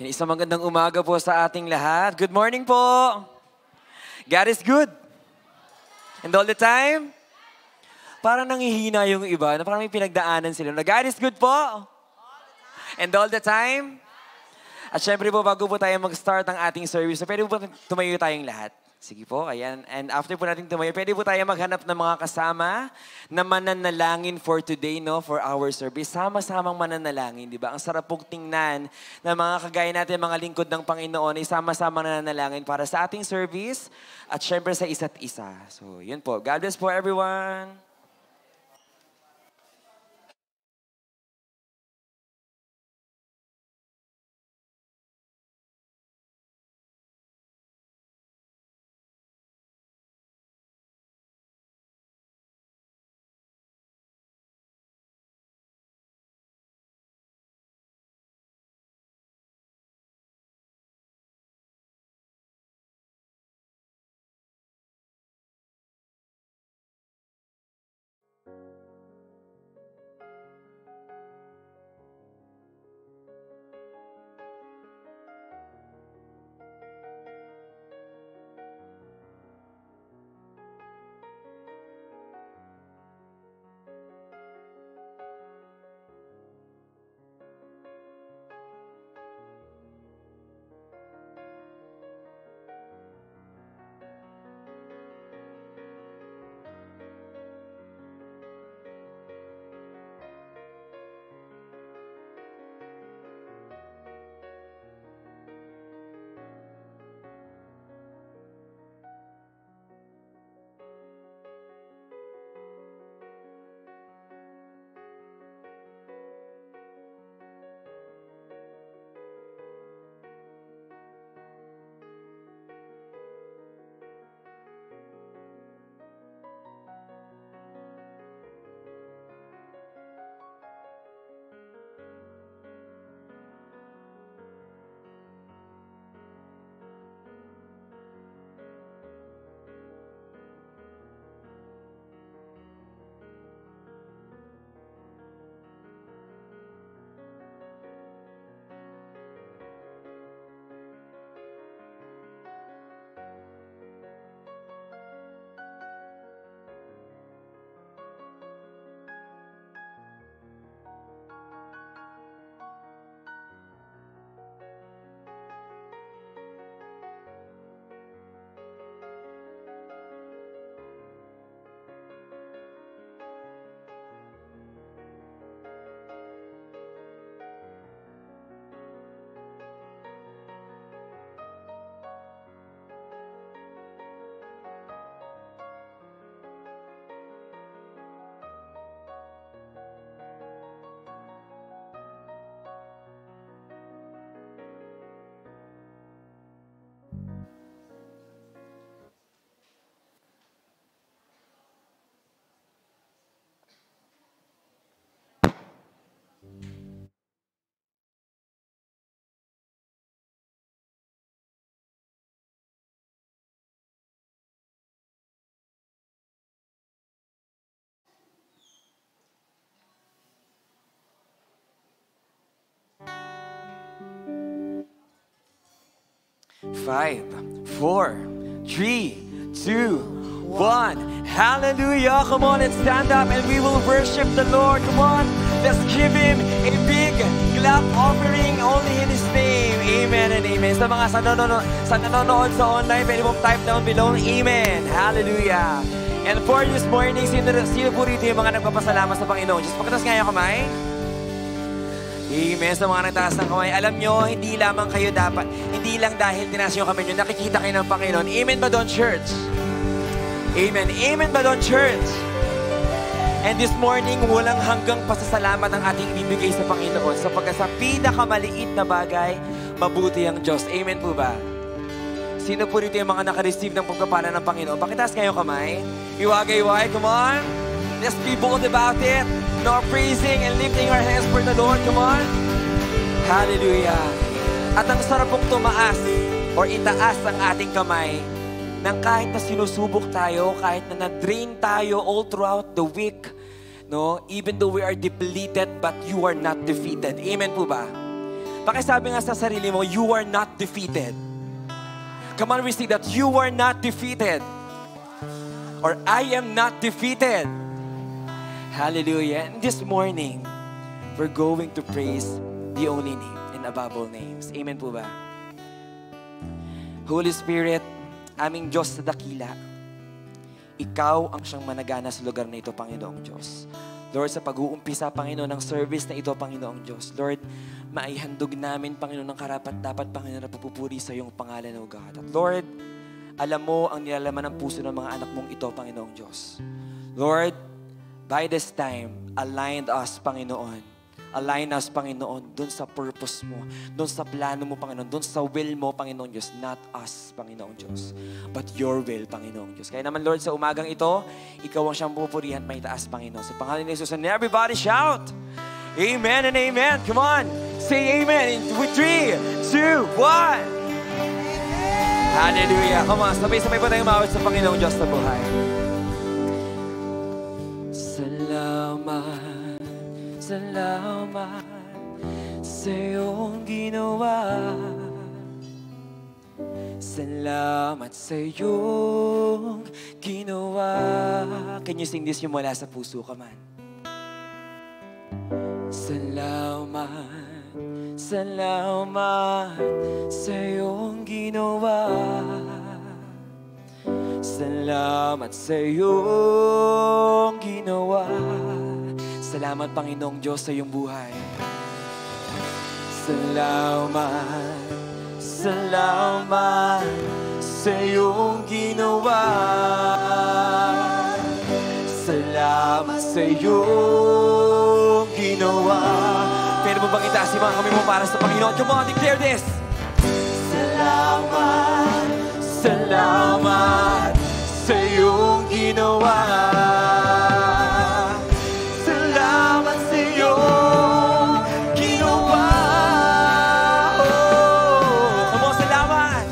Isang magandang umaga po sa ating lahat. Good morning po. God is good. And all the time, parang nangihina yung iba, na parang may pinagdaanan sila. Na God is good po. And all the time. At syempre po, bago po tayo mag-start ang ating service, pwede po tumayo tayong lahat. Sige po, ayan. And after po natin tumayo, pwede po tayo maghanap ng mga kasama na mananalangin for today, no? For our service. Sama-samang mananalangin, di ba? Ang sarap pong tingnan na mga kagaya natin, mga lingkod ng Panginoon, ay sama-sama nananalangin para sa ating service at syempre sa isa't isa. So, yun po. God bless po everyone. Five, four, three, two, one. Hallelujah. Come on, let's stand up and we will worship the Lord. Come on, let's give Him a big clap offering only in His name. Amen and amen. Sa mga nanonood sa online, pwede mong type down below, amen. Hallelujah. And for this morning, sino po rito yung mga nagpapasalamat sa Panginoon? Just pagkatas nga yung kamay. Amen. Sa mga nagtaas ng kamay, alam nyo, hindi lamang kayo dapat, hindi lang dahil tinaas yung kamay nyo, nakikita kayo ng Panginoon. Amen ba doon, church? Amen. Amen ba doon, church? And this morning, walang hanggang pasasalamat ang ating ibibigay sa Panginoon sapagkat sa pinakamaliit na bagay, mabuti ang Diyos. Amen po ba? Sino po rito yung mga nakareceive ng pagpapala ng Panginoon? Pakitaas kayo kamay. Iwagay-wagay, come on. Let's be bold about it. No praising and lifting our hands for the Lord. Come on. Hallelujah. At ang sarap pong tumaas or itaas ang ating kamay nang kahit na sinusubok tayo, kahit na na-drain tayo all throughout the week, no? Even though we are depleted, but you are not defeated. Amen po ba? Pakisabi nga sa sarili mo, you are not defeated. Come on, receive that. You are not defeated. Or I am not defeated. Hallelujah. And this morning, we're going to praise the only name and above all names. Amen po ba? Holy Spirit, aming Diyos sa dakila, Ikaw ang siyang managana sa lugar na ito, Panginoong Diyos. Lord, sa pag-uumpisa, Panginoon, ng service na ito, Panginoong Diyos. Lord, maihandog namin, Panginoon, ng karapat-dapat, Panginoon, na pagpupuri sa iyong pangalan, O God. At Lord, alam mo ang nilalaman ng puso ng mga anak mong ito, Panginoong Diyos. Lord, by this time, align us, Panginoon. Align us, Panginoon, dun sa purpose mo, dun sa plano mo, Panginoon, dun sa will mo, Panginoong Diyos. Not us, Panginoong Diyos, but your will, Panginoong Diyos. Kaya naman, Lord, sa umagang ito, Ikaw ang siyang pupurihan, may taas, Panginoon. Sa pangalan ni Jesus, and everybody shout, Amen and Amen. Come on, say Amen in 3, 2, 1. Hallelujah. Come on, sabay-sabay po tayong umawit sa Panginoong Diyos na buhay. Salamat, salamat sa iyong ginawa. Salamat sa iyong ginawa. Can you sing this yung mula sa puso ka man? Salamat, salamat sa iyong ginawa. Salamat sa iyong ginawa. Salamat, Panginoong Diyos, sa iyong buhay. Salamat, salamat sa iyong ginawa. Salamat sa iyong ginawa. Pwede mo bang itaas yung mga kamay mo para sa Panginoon? Come on, declare this. Salamat, salamat sa iyong ginawa. Salamat sa iyong ginawa. Oh, come on, salamat.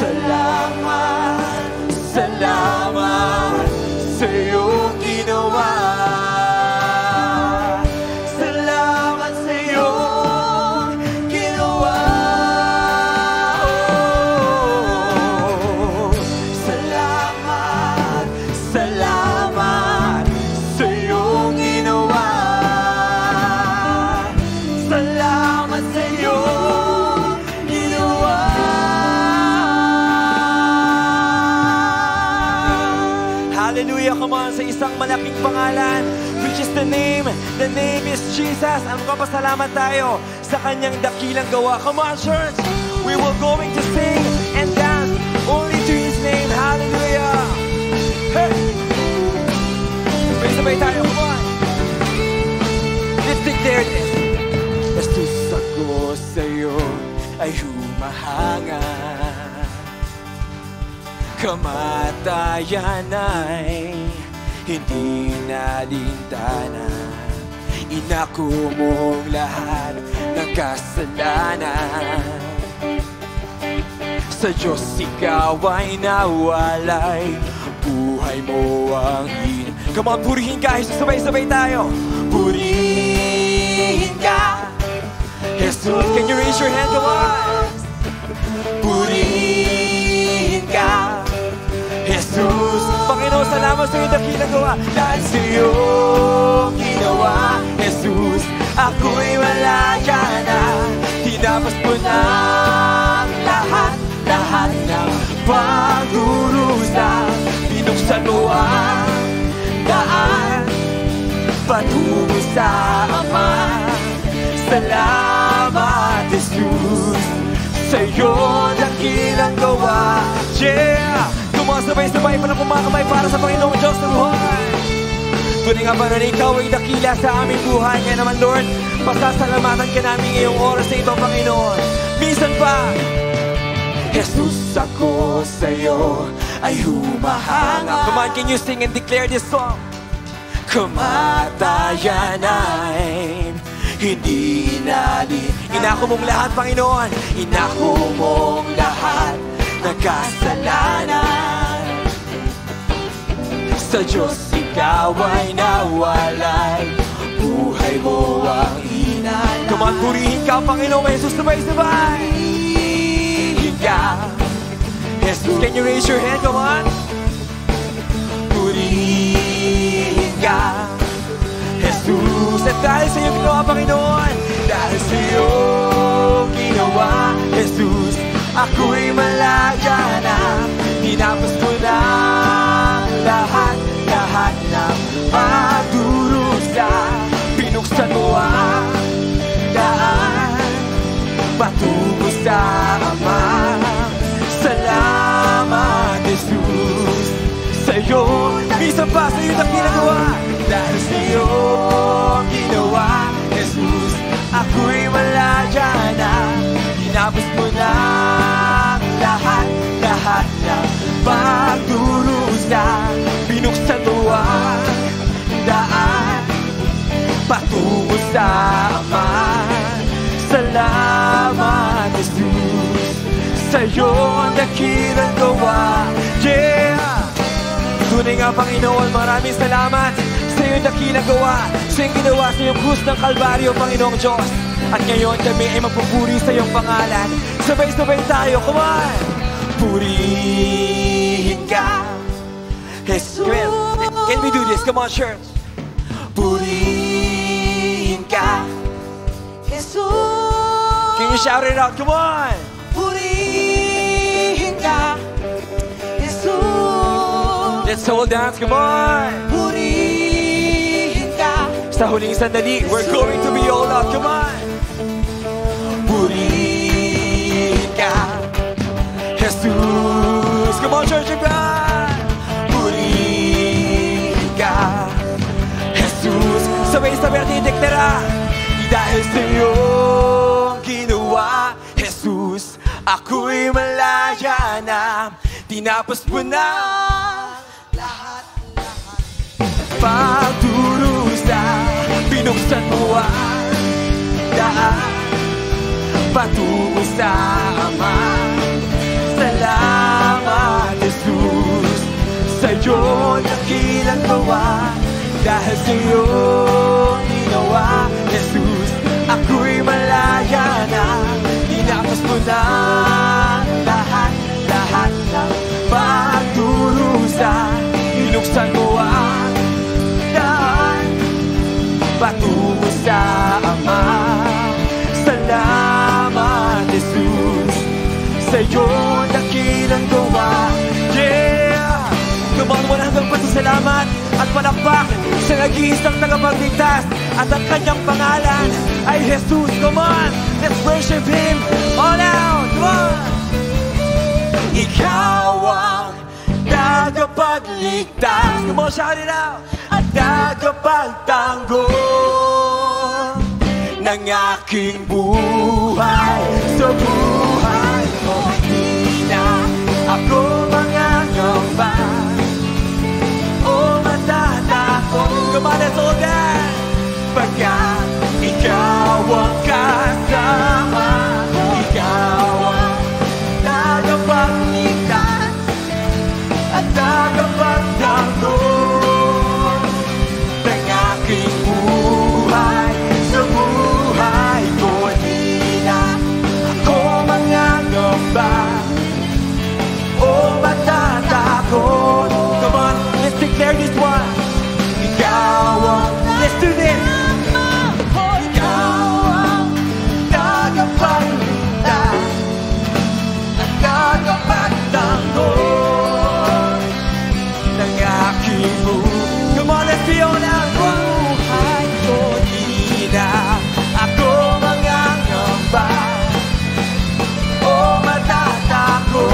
Salamat, salamat sa iyong ginawa. Salamat sa iyong ginawa. Oh, salamat, salamat sa iyong ginawa. Salamat sa iyong ginawa. Hallelujah, come on, sa isang malaking pangalan, which is the name is Jesus. Ang magpapasalamat tayo sa kanyang dakilang gawa. Come on, church, we will going to sing and dance only to His name. Hallelujah. Hey! Sabay-sabay tayo, come on. Let's declare this. Jesus ako sa'yo ay humahanga. Kamatayan ay hindi nalintana. Inako mong lahat ng kasalanan. Sa Diyos ikaw ay nawalay. Buhay mo ang Come on, purihin ka. Sabay-sabay tayo. Purihin ka, Jesus. Can you raise your hand? Come on. Purihin ka, Jesus. Panginoon, salamat sa iyong dakilang gawa. Dahil sa iyong ginawa, Jesus, ako'y malaya na. Tinapos mo na lahat ng pagdurusa. Binuksan mo ang daan patungo sa Ama. Salamat, Jesus, sa iyong dakilang gawa. Yeah! Tumasabay-sabay pa na pumakamay para sa Panginoong Diyos na buhay. Tunay nga ba na ikaw ay dakila sa aming buhay? Kaya naman, Lord, pasasalamatan ka namin ngayong oras na ito, Panginoon. Minsan pa, Jesus, ako sa iyo ay humahanga. Come on, can you sing and declare this song? Kamatayan ay hindi natin. Inako mong lahat, Panginoon. Inako mong lahat ng kasalanan. Sa Diyos ikaw ay nawalay. Buhay mo ang Come on, purihin ka, Panginoon Jesus, sabay-sabay. Purihin ka. Jesus, can you raise your hand? Come on. Purihin ka. Jesus, at dahil sa iyong ginawa, Panginoon, dahil sa iyong ginawa, Jesus, ako'y malaya na. Tinapos mo na lahat ng pagdurusa. Binuksan mo ang daan patungo sa Ama. Salamat, Jesus, sa'yo. Minsan pa sa'yo na ginagawa. Dahil sa'yo ginawa, Jesus, ako'y malaya na. Tinapos mo na lahat ng pagdurusa. Binuksan mo ang daan patungo sa Ama. Salamat, Jesus, sa'yo dakilang gawa. Yeah! Tunay nga, Panginoon, maraming salamat sa iyong dakilang gawa, sa iyong ginawa sa iyong krus ng Kalbaryo, Panginoong Diyos. At ngayon kami ay magpupuri sa iyong pangalan. Sabay-sabay tayo, come on! Purihin ka. Yes, can we do this? Come on, church. Purihin ka. Jesus. Can you shout it out? Come on. Purihin ka. Jesus. Let's all dance. Come on. Purihin ka. Sa huling sandali, we're going to be all out. Come on. Purihin ka. Jesus. Come on, church of God. Purihin ka. Jesus. Sabay-sabay natin deklara. Dahil sa iyong ginawa, Jesus, ako'y malaya na. Tinapos mo na lahat pagdurusa. Binuksan mo ang daan patungo sa Ama. Salamat, Jesus, sa'yo dakilang gawa. Dahil sa iyong ginawa, Jesus, ako'y malaya na. Tinapos mo na lahat ng pagdurusa. Binuksan mo ang daan patungo sa Ama. Salamat, Jesus, sa'yo dakilang gawa. Yeah! Kumang walang hanggang pasasalamat at palakpak sa nag-iisang tagapagligtas at ang kanyang pangalan ay Jesus. Come on, let's worship Him all out. Come on! Ikaw ang tagapagligtas. Come on, shout it out. At tagapagtanggol ng aking buhay. Sa buhay mo, di na ako mangangamba. Come on, let's all dance. Pagkat ikaw ang kasama, ikaw ang tagapagligtas at tagapagtanggol ng aking buhay. Sa buhay ko, di na ako mangangamba o matatakot. Come on, let's declare this one. Let's do this. Ikaw ang tagapagligtas at tagapagtanggol ng aking buhay. Come on, let's be on out. Buhay ko, di na ako mangangamba o matatakot.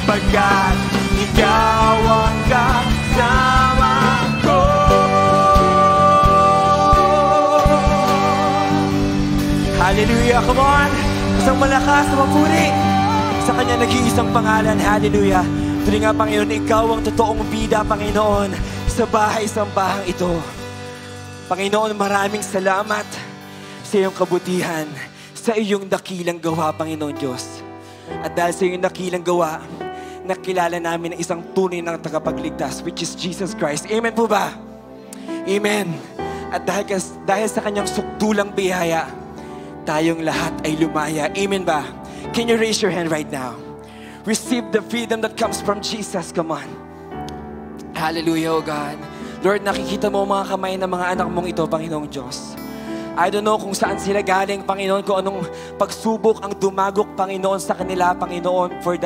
Pagkat ikaw ang kasama. Hallelujah, come on! Isang malakas na mapuri sa kanya nag-iisang pangalan. Hallelujah! Tuloy nga, Panginoon, ikaw ang totoong bida, Panginoon, sa bahay-sambahang ito. Panginoon, maraming salamat sa iyong kabutihan, sa iyong dakilang gawa, Panginoon Diyos. At dahil sa iyong dakilang gawa, nakilala namin ang isang tunay ng tagapagligtas, which is Jesus Christ. Amen po ba? Amen. At dahil sa kanyang sukdulang biyaya, tayong lahat ay lumaya. Amen ba? Can you raise your hand right now? Receive the freedom that comes from Jesus. Come on. Hallelujah, oh God. Lord, nakikita mo mga kamay ng mga anak mong ito, Panginoong Diyos. I don't know kung saan sila galing, Panginoon, kung anong pagsubok ang dumagok, Panginoon, sa kanila, Panginoon, for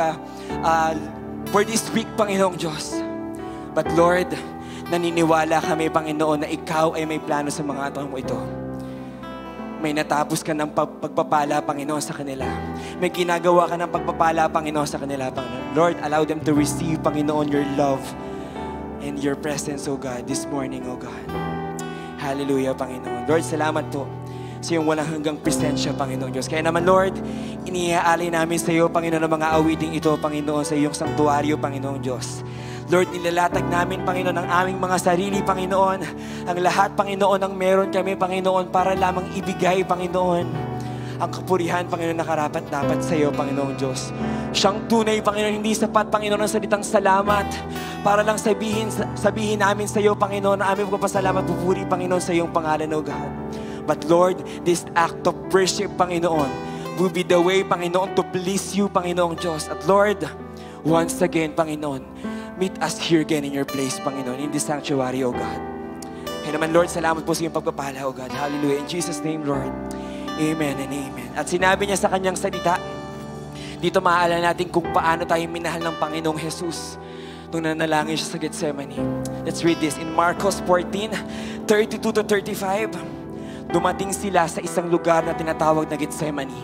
this week, Panginoong Diyos. But Lord, naniniwala kami, Panginoon, na Ikaw ay may plano sa mga anak mo ito. May natapos ka ng pagpapala, Panginoon, sa kanila. May ginagawa ka ng pagpapala, Panginoon, sa kanila, Panginoon. Lord, allow them to receive, Panginoon, your love and your presence, oh God, this morning, oh God. Hallelujah, Panginoon. Lord, salamat po sa iyong walang hanggang presensya, Panginoon Diyos. Kaya naman, Lord, iniaalay namin sa iyo, Panginoon, ang mga awiting ito, Panginoon, sa iyong sanktuaryo, Panginoon Diyos. Lord, nilalatag namin, Panginoon, ang aming mga sarili, Panginoon. Ang lahat, Panginoon, ang meron kami, Panginoon, para lamang ibigay, Panginoon, ang kapurihan, Panginoon, na karapat-dapat sa iyo, Panginoon Diyos. Siyang tunay, Panginoon, hindi sapat, Panginoon, ang salitang salamat para lang sabihin namin sa iyo, Panginoon, na aming magpapasalamat, pupuri, Panginoon, sa iyong pangalan, O God. But Lord, this act of worship, Panginoon, will be the way, Panginoon, to please you, Panginoon Diyos. At Lord, once again, Panginoon, meet us here again in your place, Panginoon, in this sanctuary, O God. Kaya naman, Lord, salamat po sa iyong pagpapala, O God. Hallelujah. In Jesus' name, Lord. Amen and amen. At sinabi niya sa kanyang salita, dito maaalala natin kung paano tayo minahal ng Panginoong Jesus nung nanalangin siya sa Gethsemane. Let's read this. In Marcos 14:32-35, dumating sila sa isang lugar na tinatawag na Gethsemane.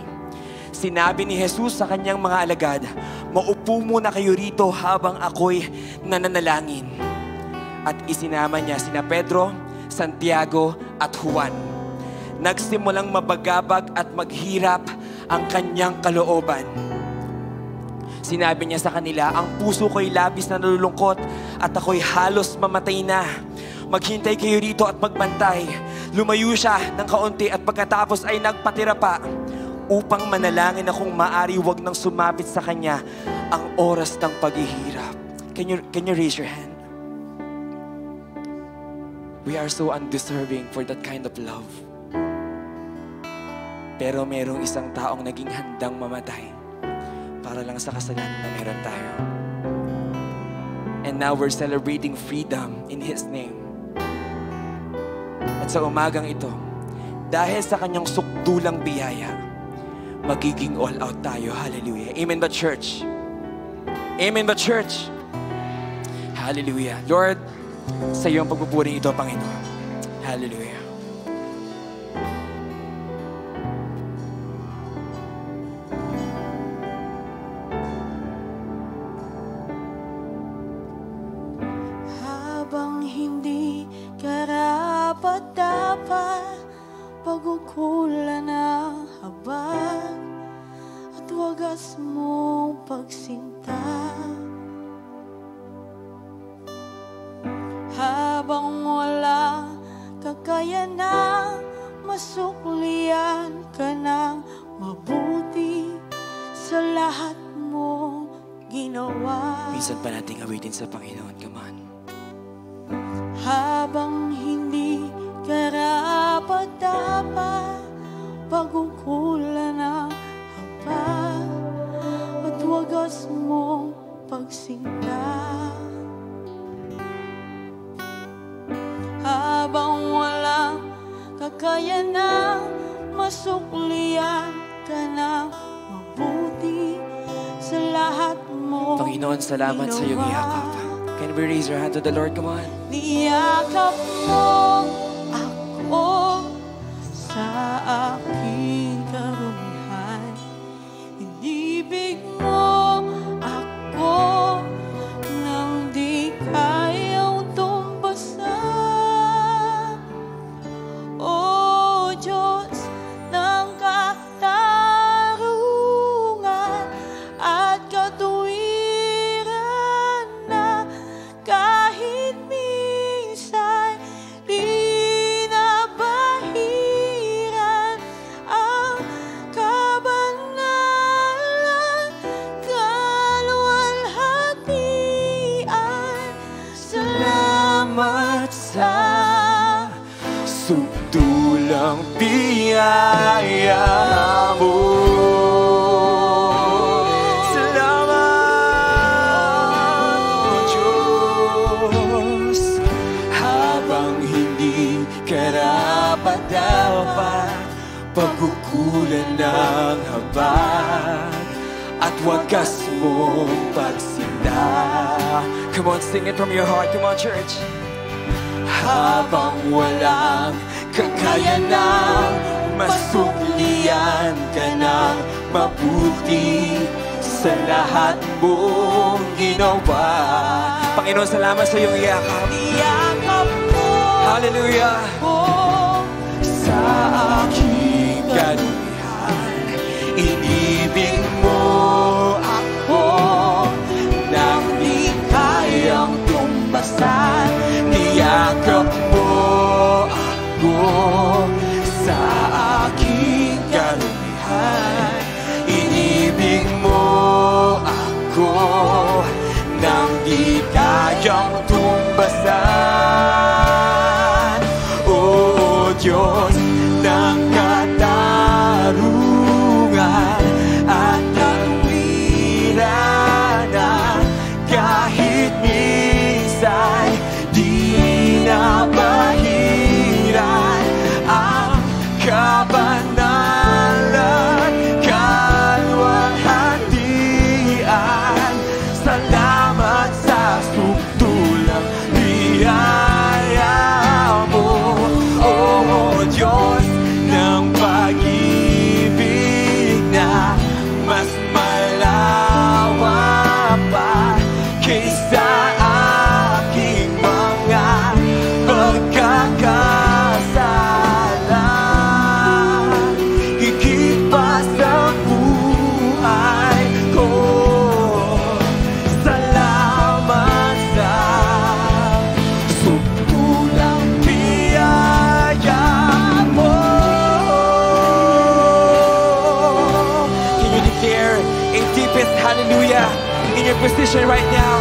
Sinabi ni Jesus sa kanyang mga alagad, maupo muna kayo rito habang ako'y nananalangin. At isinama niya sina Pedro, Santiago at Juan. Nagsimulang mabagabag at maghirap ang kanyang kalooban. Sinabi niya sa kanila, ang puso ko'y labis na nalulungkot at ako'y halos mamatay na. Maghintay kayo rito at magbantay. Lumayo siya ng kaunti at pagkatapos ay nagpatira pa upang manalangin na kung maari wag nang sumapit sa kanya ang oras ng paghihirap. Can you raise your hand? We are so undeserving for that kind of love. Pero merong isang taong naging handang mamatay para lang sa kasalanan na meron tayo. And now we're celebrating freedom in His name. At sa umagang ito, dahil sa kanyang sukdulang biyaya, magiging all out tayo. Hallelujah. Amen ba, church? Amen ba, church? Hallelujah. Lord, sa iyong pagpupuri ito, Panginoon. Hallelujah. Pagkukulan ng habag at wagas mong pagsinta. Habang wala kakayanang masuklian ka ng mabuti sa lahat mong ginawa. Minsan pa nating awitin sa Panginoon. Come on. Habang hindi karapat-dapat, pagkukulan ng habag at wagas mong pagsinta. Habang walang kakayanang masuklian ka ng mabuti sa lahat mo. Panginoon, salamat sa iyong yakap. Can we raise our hand to the Lord? Come on. Niyakap mo ako sa aking karumihan. Inibig mo ako nang di kayang tumbasan. O Diyos ng katarungan at katuwiran na kahit minsan di nabahiran biyaya mo. Salamat, O Diyos, habang hindi karapat-dapat, pagkukulan ng habag at wagas mong pagsinta. Come on, sing it from your heart. Come on, church. Habang walang kakayanang masuklian ka ng mabuti sa lahat mong ginawa. Panginoon, salamat sa iyong yakap. Yakap mo. Hallelujah. Sa aking kalumihan, inibig mo ako nang di kayang tumbasan. Niyakap mo ako sa aking kalumihan, inibig mo ako nang di kayang tumbasan. O Diyos ng katarungan at kawiranan, kahit minsan di napahiran ang kabanalan, kalwalhatian. Salamat sa sukdulang biyaya mo, O Diyos ng pag-ibig na mas malawak pa kaysa aking mga pagkakasala. Higit pa sa buhay ko, salamat sa sukdulang biyaya mo. Can you declare a deepest hallelujah in your position right now?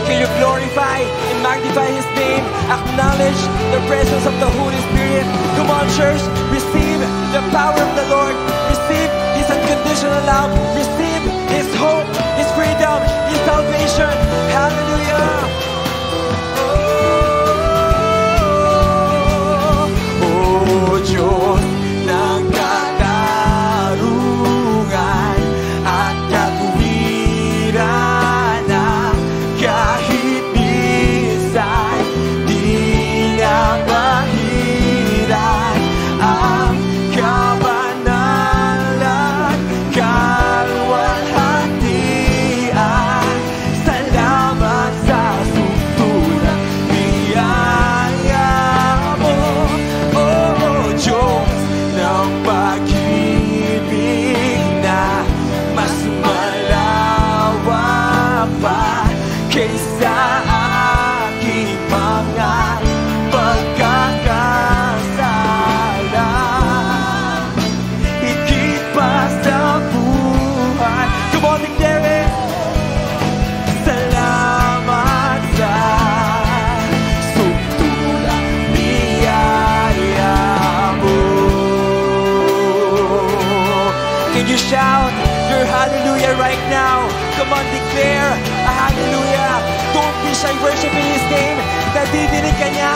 Can you glorify and magnify His name? Acknowledge the presence of the Holy Spirit. Come on, church. Receive the power of the Lord. Receive His unconditional love. Receive His hope, His freedom, His salvation. Hallelujah. O Diyos ng katarungan at katuwiranan, kahit minsan di napahiran ang kabanalan, kalwalhatian. Salamat sa sukdulang biyaya mo, O Diyos ng pag-ibig na mas malawak pa kaysa aking mga pagkakasala. Higit pa sa buhay. Come on, declare it. Salamat sa sukdulang biyaya mo. Can you shout your hallelujah right now? Come on, declare a hallelujah. Don't be shy worshiping His name. Nadidinig ka niya,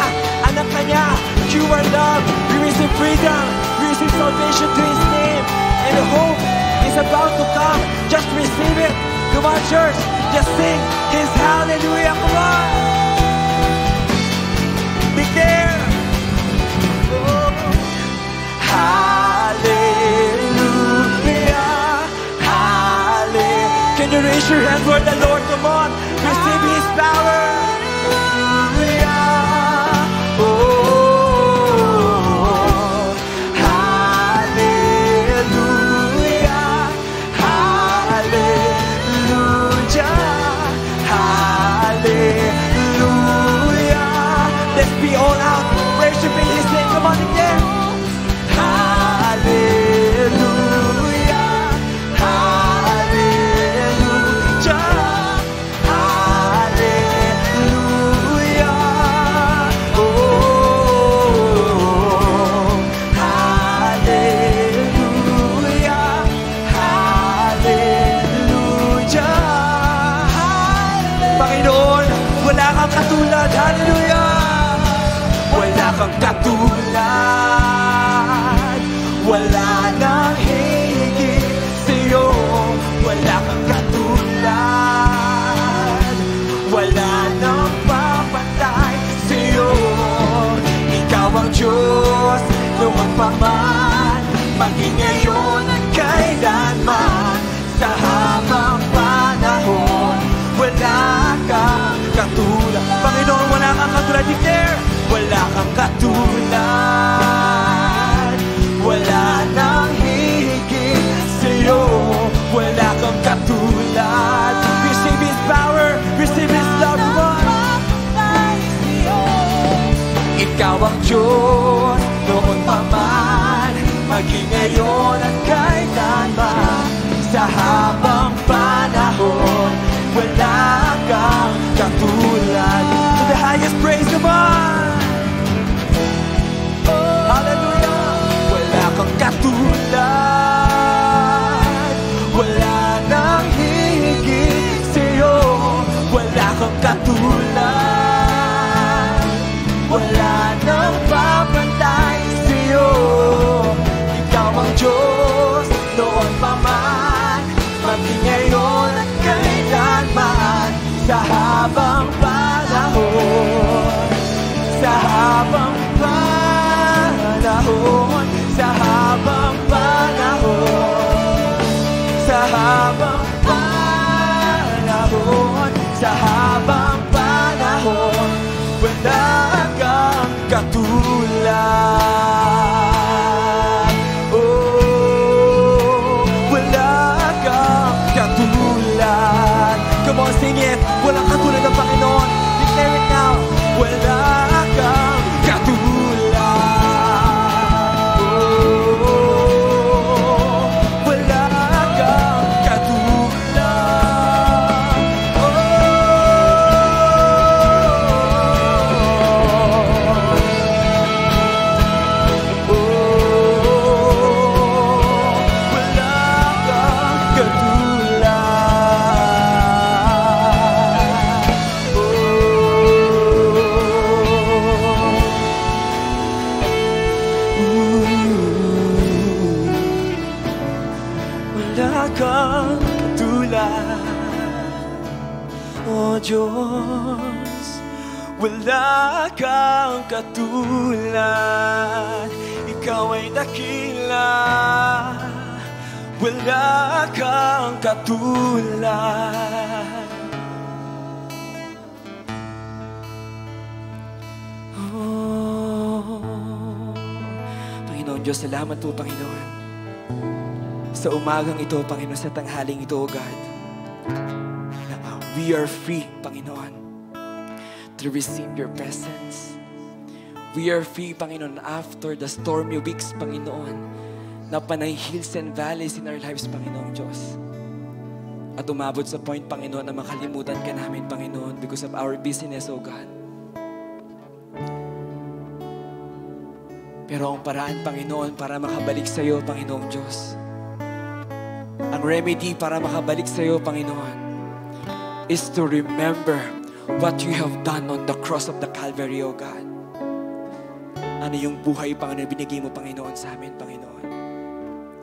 anak ka niya. You are loved. We receive freedom. We receive salvation to His name. And hope is about to come. Just receive it. Come on, church. Just sing His hallelujah. Come on. Declare. Oh. Hallelujah. Hallelujah. Can you raise your hand for the Lord? Come on. Receive His power. Hallelujah. Oh. Hallelujah. Hallelujah. Hallelujah. Let's be all out worshiping His name. Come on again. Hallelujah. Hallelujah. katulad. Wala nang higit sa'yo, wala kang katulad. Wala nang papatay sa'yo. Ikaw ang Diyos noon pa man, maging ngayon at kailanman. Sa habang panahon, wala kang katulad. Panginoon, wala kang katulad. Declare, wala kang katulad. Wala nang higit sa'yo, wala kang katulad. Receive His power, receive His love, Lord. Ikaw ang Diyos noon pa man, maging ngayon at kailanman. Sa habang panahon, wala kang katulad. To the highest praise, come on! Hallelujah! Wala kang katulad. Wala nang higit sa'yo. Wala kang katulad. Wala nang papantay sa'yo. Ikaw ang Diyos noon pa man, maging ngayon at kailanman. Sa habang panahon, sa habang panahon, sa habang panahon, sa habang panahon, sa habang panahon, wala kang katulad. Oh, wala kang katulad. Come on, sing it. Walang katulad ng Panginoon. Declare it now. Wala kang katulad. Oh, wala kang katulad. Oh, wala kang katulad. Wala kang katulad, oh Diyos. Wala kang katulad. Ikaw ay dakila. Wala kang katulad. Oh, Panginoon Diyos, salamat po, Panginoon. Sa umagang ito, Panginoon, sa tanghaling ito, O God, na we are free, Panginoon, to receive your presence. We are free, Panginoon, after the stormy weeks, Panginoon, na panay hills and valleys in our lives, Panginoon Diyos. At umabot sa point, Panginoon, na makalimutan ka namin, Panginoon, because of our busyness, O God. Pero ang paraan, Panginoon, para makabalik sa iyo, Panginoong Diyos, ang remedy para makabalik sa iyo, Panginoon, is to remember what you have done on the cross of the Calvary, O God. Ano yung buhay, Panginoon, binigay mo, Panginoon, sa amin, Panginoon.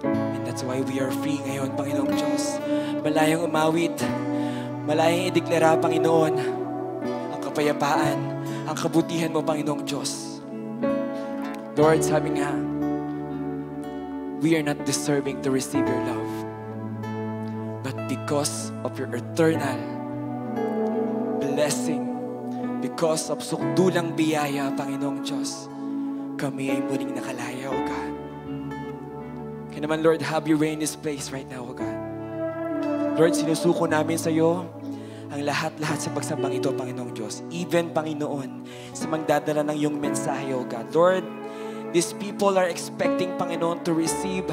And that's why we are free ngayon, Panginoong Diyos. Malayang umawit, malayang ideklara, Panginoon, ang kapayapaan, ang kabutihan mo, Panginoong Diyos. Lord, sabi nga, we are not deserving to receive your love. But because of your eternal blessing, because of sukdulang biyaya, Panginoong Diyos, kami ay muling nakalaya, O God. Kaya naman, Lord, have your way in this place right now, O God. Lord, sinusuko namin sa iyo ang lahat-lahat sa pagsambang ito, Panginoong Diyos. Even, Panginoon, sa magdadala ng iyong mensahe, O God. Lord, these people are expecting, Panginoon, to receive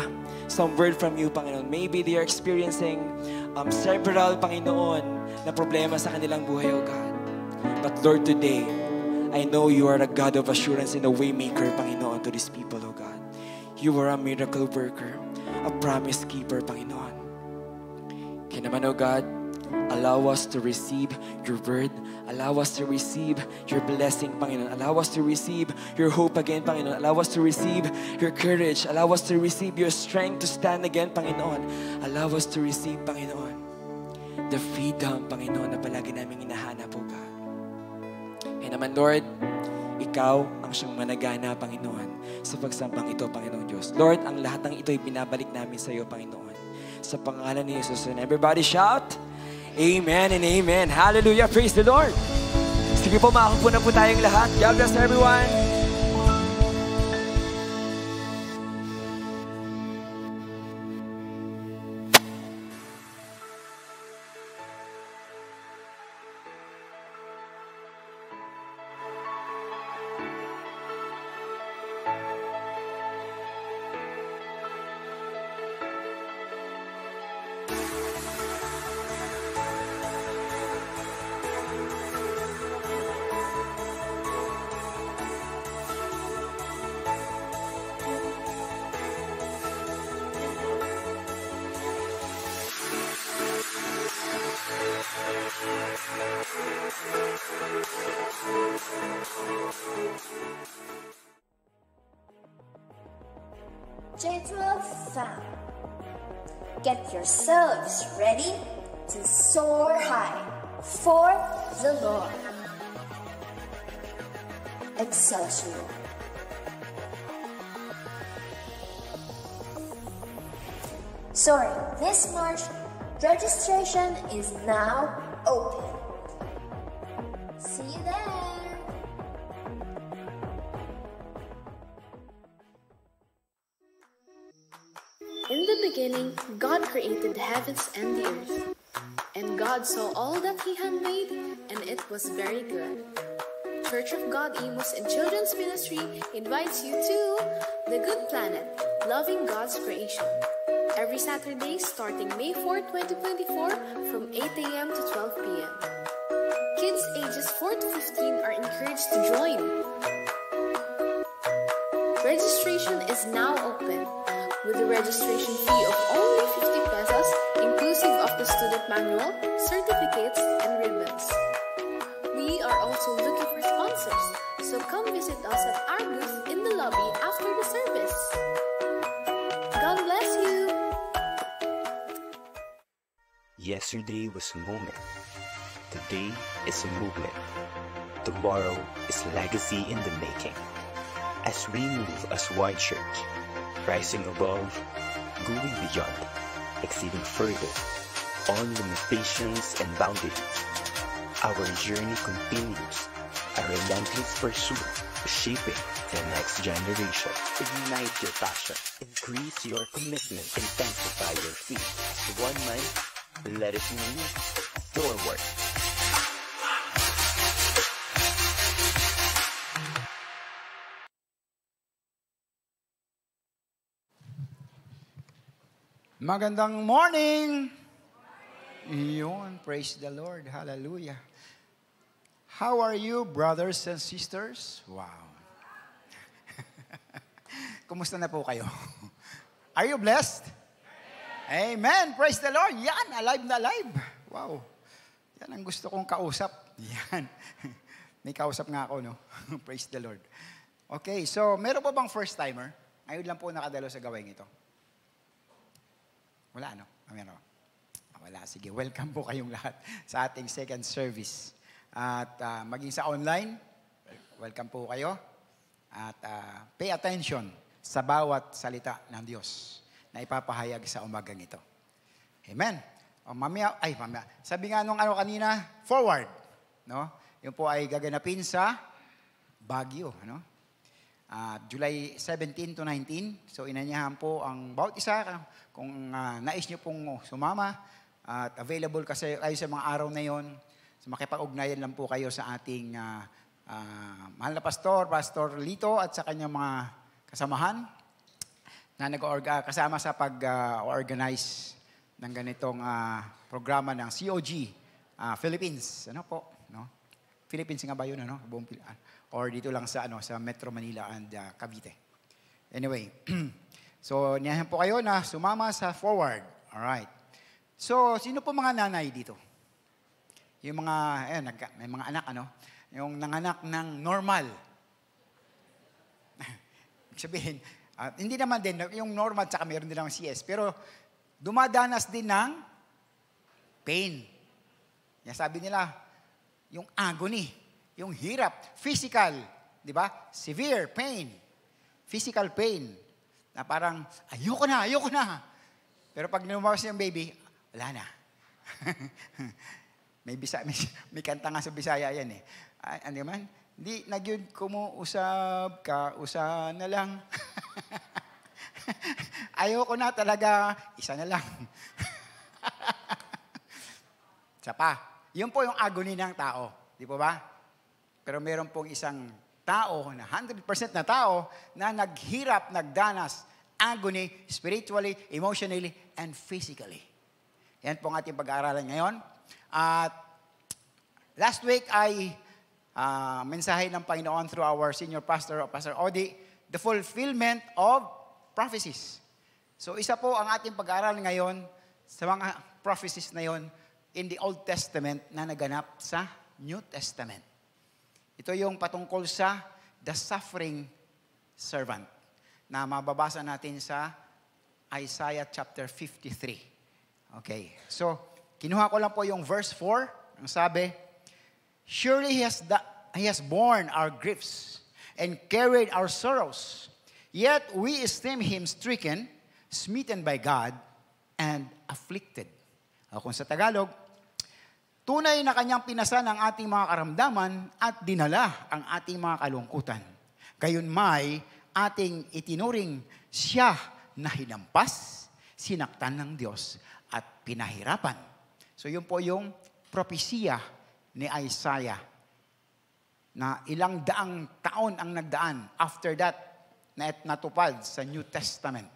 some word from you, Panginoon. Maybe they are experiencing several, Panginoon, na problema sa kanilang buhay, O God. But Lord, today, I know you are a God of assurance and a way maker, Panginoon, to these people, O God. You are a miracle worker, a promise keeper, Panginoon. Kaya naman, O God, Allow us to receive your word. Allow us to receive your blessing, Panginoon. Allow us to receive your hope again, Panginoon. Allow us to receive your courage. Allow us to receive your strength to stand again, Panginoon. Allow us to receive, Panginoon, the freedom, Panginoon, na palagi namin hinahanap, O God. Kaya naman, Lord, Ikaw ang siyang managana, Panginoon, sa pagsambang ito, Panginoon Diyos. Lord, ang lahat ng ito ay binabalik namin sa iyo, Panginoon. Sa pangalan ni Jesus. And everybody shout, Amen and Amen. Hallelujah. Praise the Lord. Sige po, makakupo na po tayong lahat. God bless everyone. J12 fam, get yourselves ready to soar high for the Lord. Excelsior. Soaring this March, registration is now open. See you there. In the beginning, God created the heavens and the earth. And God saw all that He had made, and it was very good. Church of God Imus and Children's Ministry invites you to The Good Planet, Loving God's Creation. Every Saturday starting May 4, 2024 from 8 a.m. to 12 p.m. Kids ages 4 to 15 are encouraged to join. Registration is now open, with a registration fee of only 50 pesos, inclusive of the student manual, certificates, and ribbons. We are also looking for sponsors, so come visit us at our booth in the lobby after the service. God bless you! Yesterday was a moment. Today is a movement. Tomorrow is legacy in the making. As we move as One Church, rising above, going beyond, exceeding further, all limitations and boundaries. Our journey continues, a relentless pursuit of shaping the next generation. Ignite your passion, increase your commitment, intensify your faith. As one mind, let us move forward. Magandang morning! Iyon, praise the Lord. Hallelujah. How are you, brothers and sisters? Wow. Kumusta na po kayo? Are you blessed? Amen. Praise the Lord. Yan, alive na alive. Wow. Yan ang gusto kong kausap. Yan. May kausap nga ako, no? Praise the Lord. Okay, so meron pa bang first timer? Ngayon lang po nakadalo sa gawain ito. Wala, no? Meron. Wala. Sige, welcome po kayong lahat sa ating second service. At maging sa online, welcome po kayo. At pay attention sa bawat salita ng Diyos na ipapahayag sa umagang ito. Amen. Mamaya, sabi nga nung kanina, forward. No? Yun po ay gaganapin sa Baguio. No? July 17 to 19. So inanyahan po ang bawat isa kung nais nyo pong sumama at available kasi kayo sa mga araw na yon. So makipag-ugnayan lang po kayo sa ating mahal na pastor, Pastor Lito at sa kanyang mga kasamahan na kasama sa pag-organize ng ganitong programa ng COG Philippines. Ano po? No? Philippines nga ba yun? Ano? Or dito lang sa sa Metro Manila and Cavite. Anyway, so niyahan po kayo na sumama sa forward. Alright. So, sino po mga nanay dito? yung mga, may mga anak, yung nanganak ng normal. Sabihin, hindi naman din, yung normal, tsaka meron din ng CS, pero dumadanas din ng pain. Yan sabi nila, yung agony, yung hirap, physical, di ba? Severe pain, physical pain, na parang, ayoko na. Pero pag lumabas yung baby, wala na. may kanta nga sa Bisaya yan eh. Ano man? Di nagyud ko mo usab ka, usa na lang. Ayoko na talaga, isa na lang. Sapa. Yun po yung agony ng tao. Di po ba? Pero meron pong isang tao, na 100% na tao, na naghirap, nagdanas, agony, spiritually, emotionally, and physically. Yan po ang ating pag-aaralan ngayon. At last week ay mensahe ng Panginoon through our senior pastor, Pastor Odi, the fulfillment of prophecies. So isa po ang ating pag-aaralan ngayon sa mga prophecies na yon in the Old Testament na naganap sa New Testament. Ito yung patungkol sa the suffering servant na mababasa natin sa Isaiah chapter 53. Okay. So, kinuha ko lang po yung verse 4. Ang sabi, surely He has borne our griefs and carried our sorrows. Yet we esteem Him stricken, smitten by God, and afflicted. O kung sa Tagalog, tunay na Kanyang pinasan ang ating mga karamdaman at dinala ang ating mga kalungkutan. Gayunmay, ating itinuring Siya na hinampas, sinaktan ng Diyos, at pinahirapan. So yun po yung propesiya ni Isaiah na ilang daang taon ang nagdaan after that na natupad sa New Testament.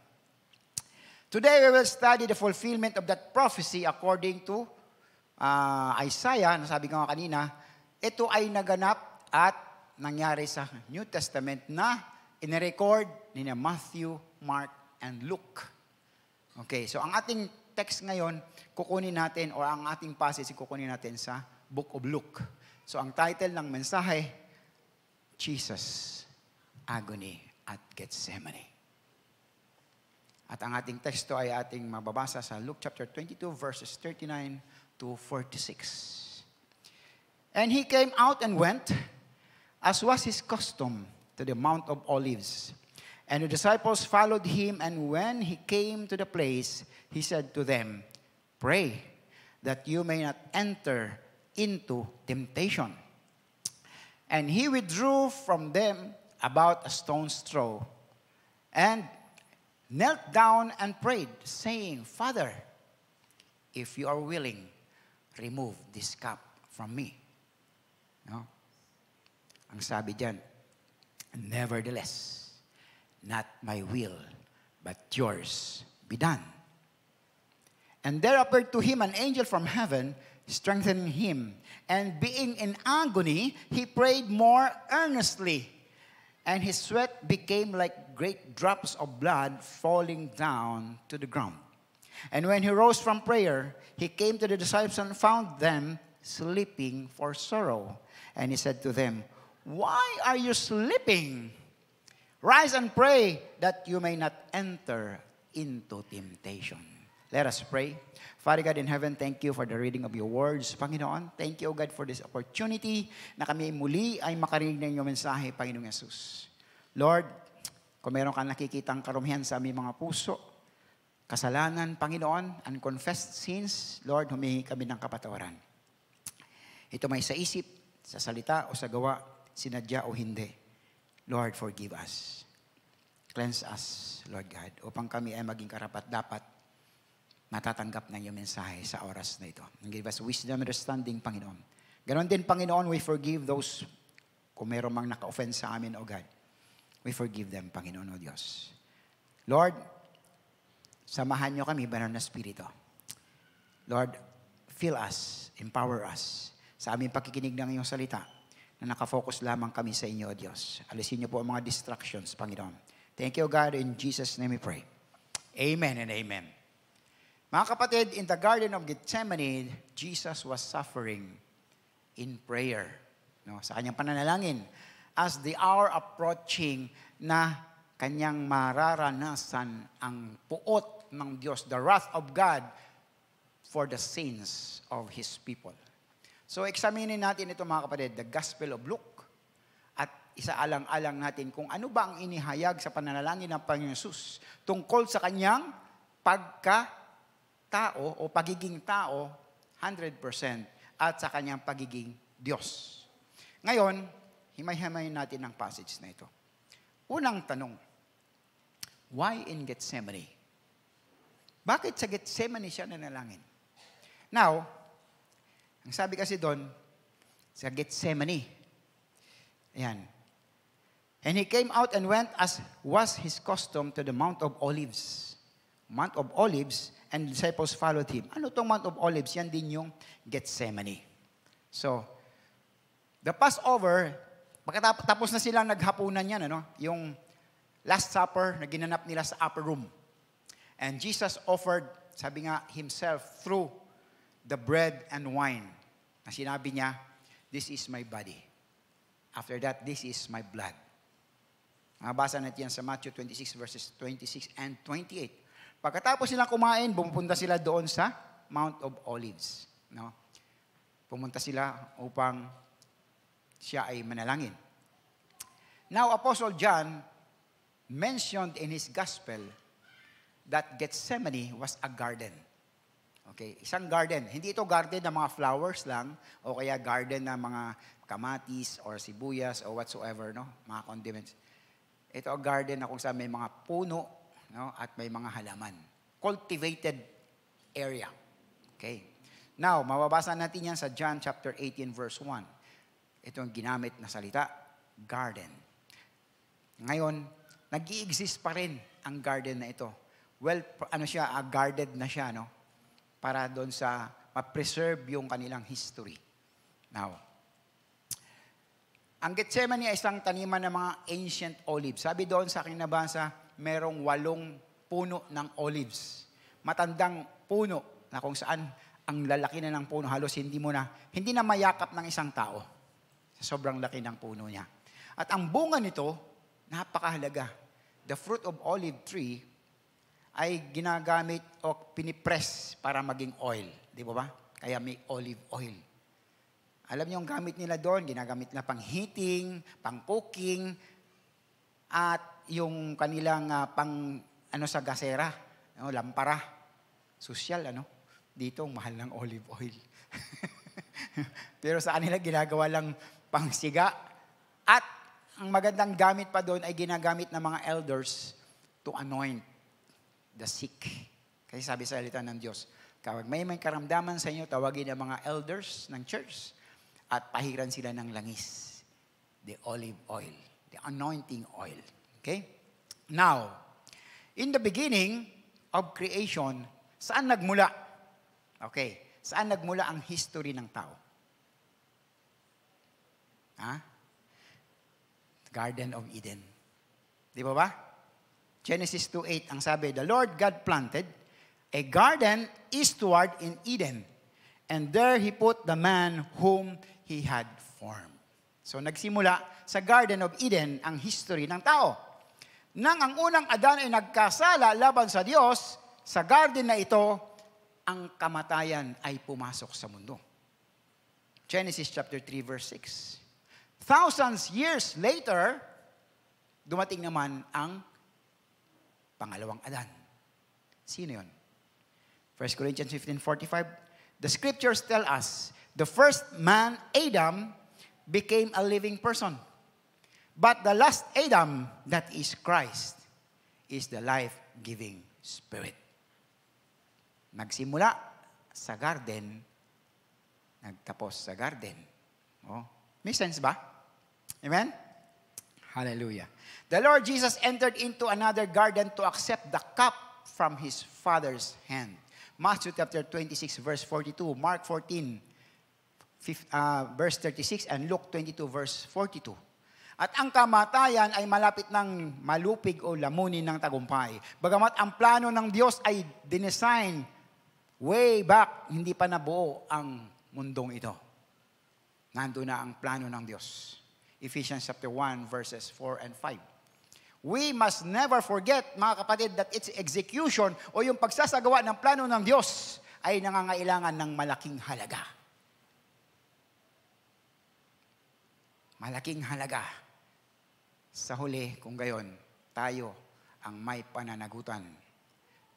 Today we will study the fulfillment of that prophecy according to Isaiah, nasabi ko nga kanina, ito ay naganap at nangyari sa New Testament na inirecord ni Matthew, Mark, and Luke. Okay, so ang ating text ngayon, kukunin natin, or ang ating passage, kukunin natin sa Book of Luke. So ang title ng mensahe, Jesus, Agony at Gethsemane. At ang ating teksto ay ating mababasa sa Luke chapter 22, verses 39 to 46. And He came out and went, as was His custom, to the Mount of Olives. And the disciples followed Him, and when He came to the place, He said to them, pray that you may not enter into temptation. And He withdrew from them about a stone's throw, and knelt down and prayed, saying, Father, if you are willing, remove this cup from me. No? Ang sabi diyan, nevertheless, not my will, but yours be done. And there appeared to him an angel from heaven, strengthening him. And being in agony, he prayed more earnestly. And his sweat became like great drops of blood falling down to the ground. And when he rose from prayer, he came to the disciples and found them sleeping for sorrow. And he said to them, why are you sleeping? Rise and pray that you may not enter into temptation. Let us pray. Father God in heaven, thank you for the reading of your words. Panginoon, thank you, God, for this opportunity na kami muli ay makarinig ng iyong mensahe, Panginoong Yesus. Lord, kung meron kang nakikitang karumihan sa aming mga puso, kasalanan, Panginoon, unconfessed sins, Lord, humingi kami ng kapatawaran. Ito may sa isip, sa salita o sa gawa, sinadya o hindi. Lord, forgive us. Cleanse us, Lord God, upang kami ay maging karapat-dapat natatanggap ng iyong mensahe sa oras na ito. And give us wisdom and understanding, Panginoon. Ganon din, Panginoon, we forgive those kung meron mang naka-offense sa amin, O God. We forgive them, Panginoon, O Diyos. Lord, samahan niyo kami, banal na Espiritu. Lord, fill us, empower us sa aming pakikinig ng iyong salita na nakafocus lamang kami sa inyo, O Diyos. Alisin niyo po ang mga distractions, Panginoon. Thank you, God. In Jesus' name we pray. Amen and amen. Mga kapatid, in the Garden of Gethsemane, Jesus was suffering in prayer. No? Sa kanyang pananalangin. As the hour approaching na kanyang mararanasan ang puot ng Diyos, the wrath of God for the sins of His people. So, examinin natin ito mga kapatid, the Gospel of Luke. At isaalang-alang natin kung ano ba ang inihayag sa pananalangin ng Panginoon Hesus tungkol sa kanyang pagka-tao o pagiging tao 100% at sa kanyang pagiging Diyos. Ngayon, himay-himayin natin ang passage na ito. Unang tanong, why in Gethsemane? Bakit sa Gethsemane siya nanalangin? Now, ang sabi kasi doon, sa Gethsemane, ayan, and he came out and went as was his custom to the Mount of Olives. Mount of Olives, and the disciples followed him. Ano itong Mount of Olives? Yan din yung Gethsemane. So, the Passover, pagkatapos na silang naghapunan yan, ano? Yung Last Supper na ginanap nila sa upper room. And Jesus offered, sabi nga, himself through the bread and wine. Na sinabi niya, this is my body. After that, this is my blood. Mabasa natin yan sa Matthew 26 verses 26 and 28. Pagkatapos nilang kumain, bumupunta sila doon sa Mount of Olives. No? Pumunta sila upang siya ay manalangin. Now, Apostle John mentioned in his gospel that Gethsemane was a garden. Okay, isang garden. Hindi ito garden ng mga flowers lang o kaya garden ng mga kamatis or sibuyas or whatsoever, no? Mga condiments. Ito ang garden na kung saan may mga puno, no? At may mga halaman. Cultivated area. Okay. Now, mababasa natin yan sa John chapter 18 verse 1. Ito ang ginamit na salita, garden. Ngayon, nag-i-exist pa rin ang garden na ito. Well, ano siya, guarded na siya, no? Para doon sa ma-preserve yung kanilang history. Now, ang Gethsemane ay isang taniman ng mga ancient olives. Sabi doon sa aking nabasa, merong 8 puno ng olives. Matandang puno na kung saan ang lalaki na ng puno, halos hindi na mayakap ng isang tao. Sobrang laki ng puno niya. At ang bunga nito, napakahalaga. The fruit of olive tree ay ginagamit o pinipress para maging oil. Di ba ba? Kaya may olive oil. Alam niyo ang gamit nila doon, ginagamit nila pang heating, pang cooking, at yung kanilang sa gasera, lampara. Sosyal, Dito, mahal ng olive oil. Pero sa kanila, ginagawa lang pang siga. At ang magandang gamit pa doon ay ginagamit ng mga elders to anoint the sick. Kasi sabi sa salita ng Diyos, kapag may karamdaman sa inyo, tawagin ang mga elders ng church at pahiran sila ng langis. The olive oil. The anointing oil. Okay? Now, in the beginning of creation, saan nagmula? Okay. Saan nagmula ang history ng tao? Garden of Eden. Di ba ba? Genesis 2:8 ang sabi, the Lord God planted a garden eastward in Eden, and there He put the man whom He had formed. So nagsimula sa Garden of Eden ang history ng tao. Nang ang unang Adan ay nagkasala laban sa Diyos, sa garden na ito, ang kamatayan ay pumasok sa mundo. Genesis chapter 3 verse 6. Thousands years later, dumating naman ang pangalawang Adan. Sino yun? 1 Corinthians 15:45. The scriptures tell us, the first man, Adam, became a living person. But the last Adam, that is Christ, is the life-giving Spirit. Nagsimula sa garden, nagtapos sa garden. Oh, may sense ba? Amen? Hallelujah. The Lord Jesus entered into another garden to accept the cup from His Father's hand. Matthew chapter 26, verse 42, Mark 14, verse 36, and Luke 22, verse 42. At ang kamatayan ay malapit ng malupig o lamunin ng tagumpay. Bagamat ang plano ng Diyos ay dinesign way back, hindi pa nabuo ang mundong ito. Nandun na ang plano ng Diyos. Ephesians chapter 1, verses 4 and 5. We must never forget, mga kapatid, that its execution o yung pagsasagawa ng plano ng Diyos ay nangangailangan ng malaking halaga. Malaking halaga. Sa huli, kung gayon, tayo ang may pananagutan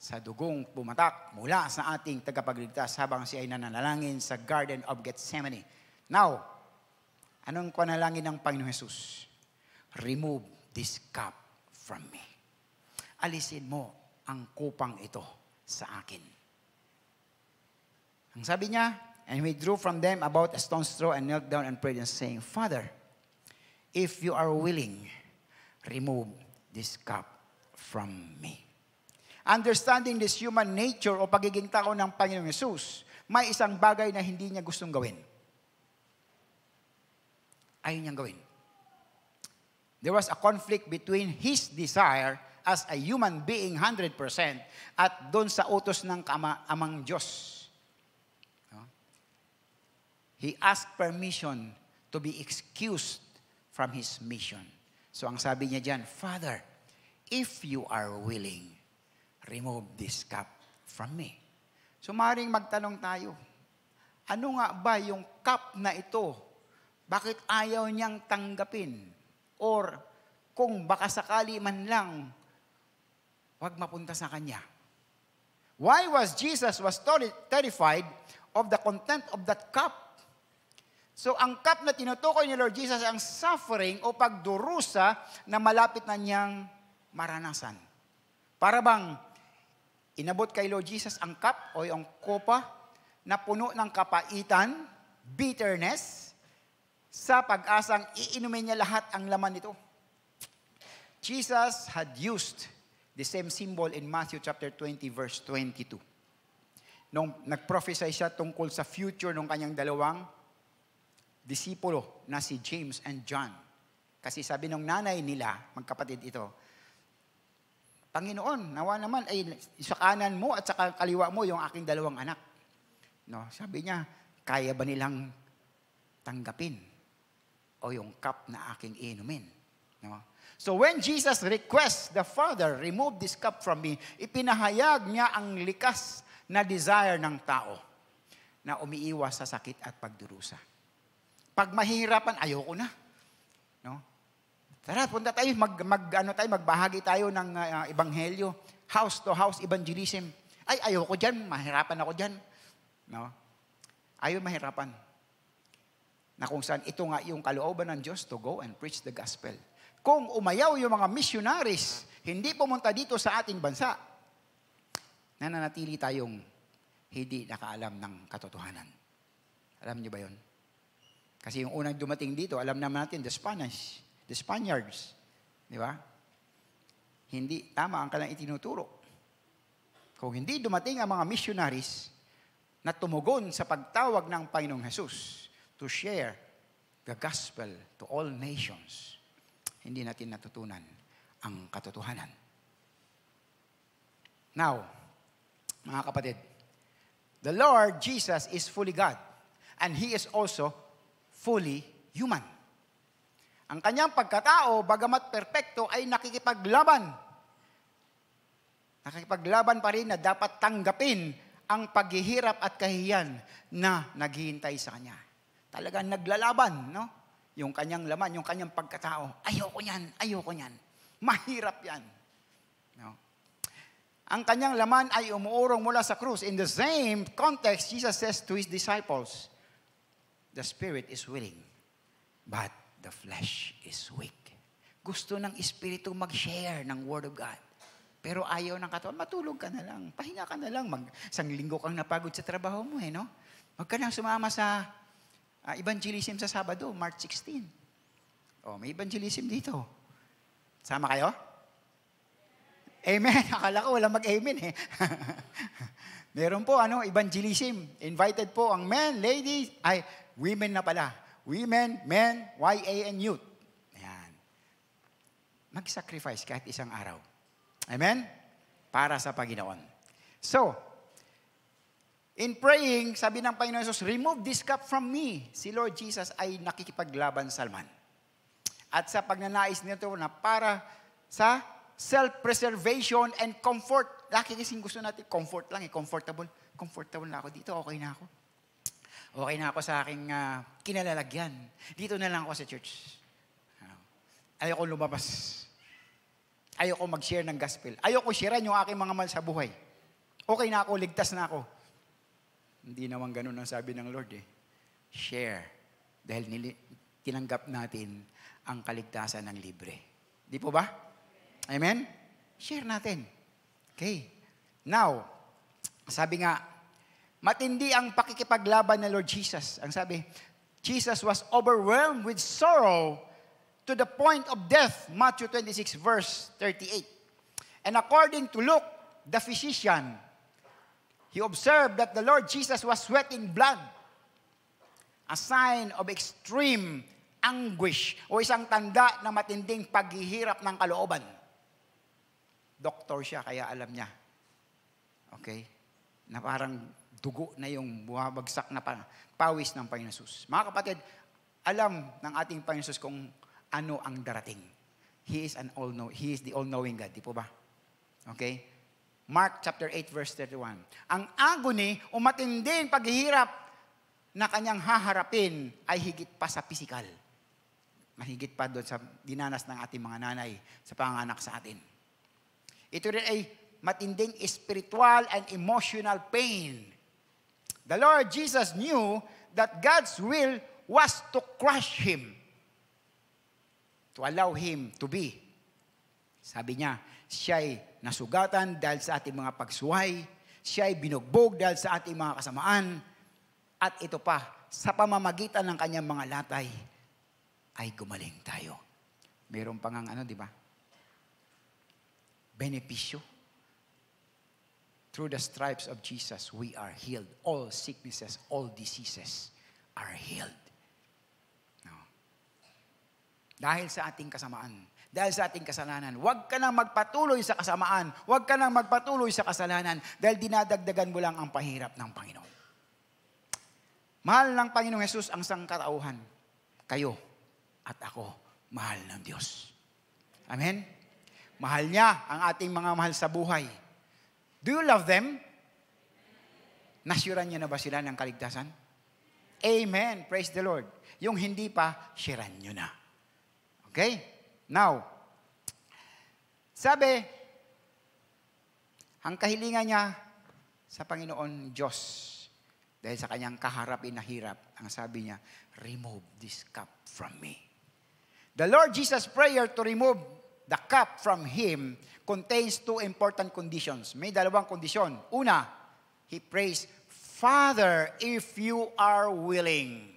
sa dugong pumatak mula sa ating tagapagligtas habang siya ay nananalangin sa Garden of Gethsemane. Now, anong panalangin ng Panginoon Jesus? Remove this cup from me. Alisin mo ang kupang ito sa akin. Ang sabi niya, and we drew from them about a stone's throw and knelt down and prayed and saying, Father, if you are willing, remove this cup from me. Understanding this human nature o pagiging tao ng Panginoong Yesus, may isang bagay na hindi niya gustong gawin. Ayaw niyang gawin. There was a conflict between his desire as a human being 100% at doon sa utos ng amang Diyos. He asked permission to be excused from his mission. So ang sabi niya dyan, Father, if you are willing, remove this cup from me. So maaaring magtanong tayo, ano nga ba yung cup na ito? Bakit ayaw niyang tanggapin? Or kung baka sakali man lang, wag mapunta sa kanya. Why was Jesus terrified of the content of that cup? So ang cup na tinutukoy ni Lord Jesus ang suffering o pagdurusa na malapit na niyang maranasan. Para bang inabot kay Lord Jesus ang cup o yung kopa na puno ng kapaitan, bitterness, sa pag-asang iinumin niya lahat ang laman nito. Jesus had used the same symbol in Matthew chapter 20 verse 22. Nung nag-prophesy siya tungkol sa future ng kanyang dalawang disipulo na si James and John. Kasi sabi ng nanay nila, magkapatid ito, Panginoon, nawa naman ay sa kanan mo at sa kaliwa mo yung aking dalawang anak. No, sabi niya, kaya ba nilang tanggapin o yung cup na aking inumin? No? So when Jesus requests the Father, remove this cup from me, ipinahayag niya ang likas na desire ng tao na umiiwas sa sakit at pagdurusa. Pag mahihirapan, ayoko na. No? Tara, punta tayo, magbahagi tayo ng ebanghelyo, house to house evangelism. Ay, ayoko dyan, mahirapan ako dyan. No? Ayaw mahirapan. Na kung saan ito nga yung kalooban ng Diyos to go and preach the gospel. Kung umayaw yung mga missionaries, hindi pumunta dito sa ating bansa, nananatili tayong hindi nakaalam ng katotohanan. Alam niyo ba yun? Kasi yung unang dumating dito, alam naman natin, the Spaniards. Di ba? Hindi tama ang kanilang itinuturo. Kung hindi dumating ang mga missionaries na tumugon sa pagtawag ng Panginoong Jesus to share the gospel to all nations, hindi natin natutunan ang katotohanan. Now, mga kapatid, the Lord Jesus is fully God and He is also fully human. Ang kanyang pagkatao, bagamat perpekto, ay nakikipaglaban. Nakikipaglaban pa rin na dapat tanggapin ang paghihirap at kahihiyan na naghihintay sa kanya. Talagang naglalaban, no? Yung kanyang laman, yung kanyang pagkatao. Ayoko niyan. Mahirap yan. No? Ang kanyang laman ay umuurong mula sa krus. In the same context, Jesus says to His disciples, the spirit is willing, but the flesh is weak. Gusto ng Espiritu mag-share ng Word of God. Pero ayaw ng katawan, matulog ka na lang. Pahinga ka na lang. Isang linggo kang napagod sa trabaho mo, no? Huwag ka nang sumama sa evangelism sa Sabado, March 16. May evangelism dito. Sama kayo? Amen. Akala ko walang mag-amen eh. Meron po, evangelism. Invited po ang men, ladies, women na pala. Women, men, YA, and youth. Ayan. Mag-sacrifice kahit isang araw. Amen? Para sa Panginoon. So, In praying, sabi ng Panginoon Jesus, remove this cup from me. Si Lord Jesus ay nakikipaglaban sa laman. At sa pagnanais nito na para sa self-preservation and comfort. Laki kasing gusto natin, comfort lang comfortable. Comfortable na ako dito, okay na ako. Okay na ako sa aking kinalalagyan. Dito na lang ako sa church. Ayoko lumabas. Ayoko mag-share ng gospel. Ayoko sharean yung aking mga mahal sa buhay. Okay na ako, ligtas na ako. Hindi naman ganun ang sabi ng Lord eh. Share. Dahil tinanggap natin ang kaligtasan ng libre. Di po ba? Amen? Share natin. Okay. Now, sabi nga, matindi ang pakikipaglaban ng Lord Jesus. Ang sabi, Jesus was overwhelmed with sorrow to the point of death. Matthew 26 verse 38. And according to Luke, the physician, he observed that the Lord Jesus was sweating blood, a sign of extreme anguish o isang tanda ng matinding paghihirap ng kalooban. Doktor siya, kaya alam niya. Okay? Na parang dugo na yung bumabagsak na pawis ng Panginoon Jesus. Mga kapatid, alam ng ating Panginoon Jesus kung ano ang darating. He is the all-knowing God. Di po ba? Okay? Mark chapter 8 verse 31. Ang agony o matinding paghihirap na kanyang haharapin ay higit pa sa physical. Mahigit pa doon sa dinanas ng ating mga nanay sa panganak sa atin. Ito rin ay matinding spiritual and emotional pain. The Lord Jesus knew that God's will was to crush Him. To allow Him to be. Sabi niya, siya'y nasugatan dahil sa ating mga pagsuway, siya'y binugbog dahil sa ating mga kasamaan, at ito pa, sa pamamagitan ng kanyang mga latay, ay gumaling tayo. Meron pang di ba? Benepisyo. Through the stripes of Jesus, we are healed. All sicknesses, all diseases are healed. No. Dahil sa ating kasamaan, dahil sa ating kasalanan, huwag ka nang magpatuloy sa kasamaan, huwag ka nang magpatuloy sa kasalanan, dahil dinadagdagan mo lang ang pahirap ng Panginoon. Mahal ng Panginoong Jesus ang sangkatauhan. Kayo at ako, mahal ng Diyos. Amen? Mahal niya ang ating mga mahal sa buhay. Do you love them? Nasyuran niyo na ba sila ng kaligtasan? Amen. Praise the Lord. Yung hindi pa, sharean niyo na. Okay? Now, sabi, ang kahilingan niya sa Panginoon Diyos, dahil sa kanyang kaharapin na hirap, ang sabi niya, remove this cup from me. The Lord Jesus' prayer to remove the cup from Him contains two important conditions. May dalawang kondisyon. Una, He prays, Father, if you are willing.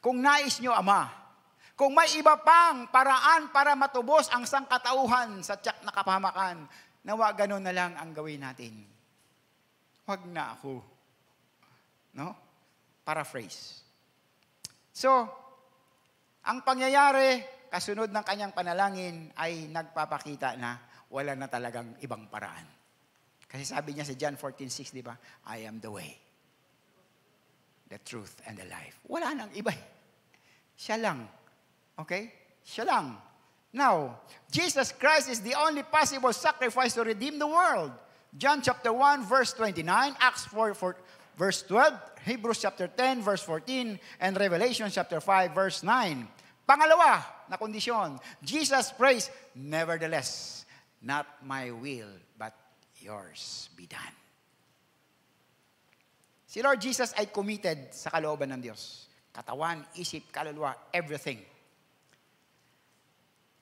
Kung nais nyo, Ama, kung may iba pang paraan para matubos ang sangkatauhan sa tiyak na kapahamakan, nawa ganun na lang ang gawin natin. Huwag na ako. No? Paraphrase. So, ang pangyayari, kasunod ng kanyang panalangin, ay nagpapakita na wala na talagang ibang paraan. Kasi sabi niya sa John 14:6, di ba? I am the way, the truth, and the life. Wala nang iba. Siya lang. Okay? Siya lang. Now, Jesus Christ is the only possible sacrifice to redeem the world. John chapter 1, verse 29, Acts 4, verse 12, Hebrews chapter 10, verse 14, and Revelation chapter 5, verse 9. Pangalawa na kondisyon, Jesus prays, nevertheless, not my will, but yours be done. Si Lord Jesus ay committed sa kalooban ng Diyos. Katawan, isip, kaluluwa, everything.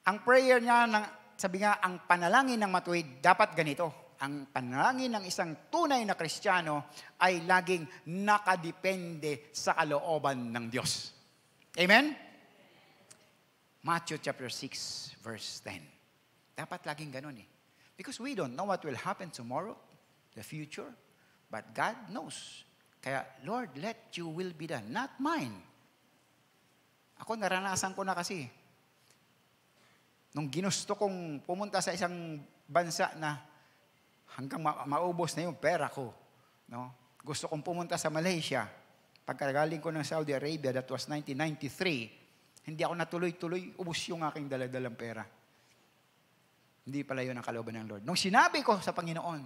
Ang prayer niya, sabi nga, ang panalangin ng matuwid, dapat ganito. Ang panalangin ng isang tunay na Kristiyano ay laging nakadepende sa kalooban ng Diyos. Amen? Matthew chapter 6, verse 10. Dapat laging ganun eh. Because we don't know what will happen tomorrow, the future, but God knows. Kaya, Lord, let your will be done, not mine. Ako, naranasan ko na kasi. Nung ginusto kong pumunta sa isang bansa na hanggang maubos na yung pera ko, No? Gusto kong pumunta sa Malaysia. Pagkagaling ko ng Saudi Arabia, that was 1993, hindi ako natuloy-tuloy, ubos yung aking daladalang pera. Hindi pala yun ang kalooban ng Lord. Nung sinabi ko sa Panginoon,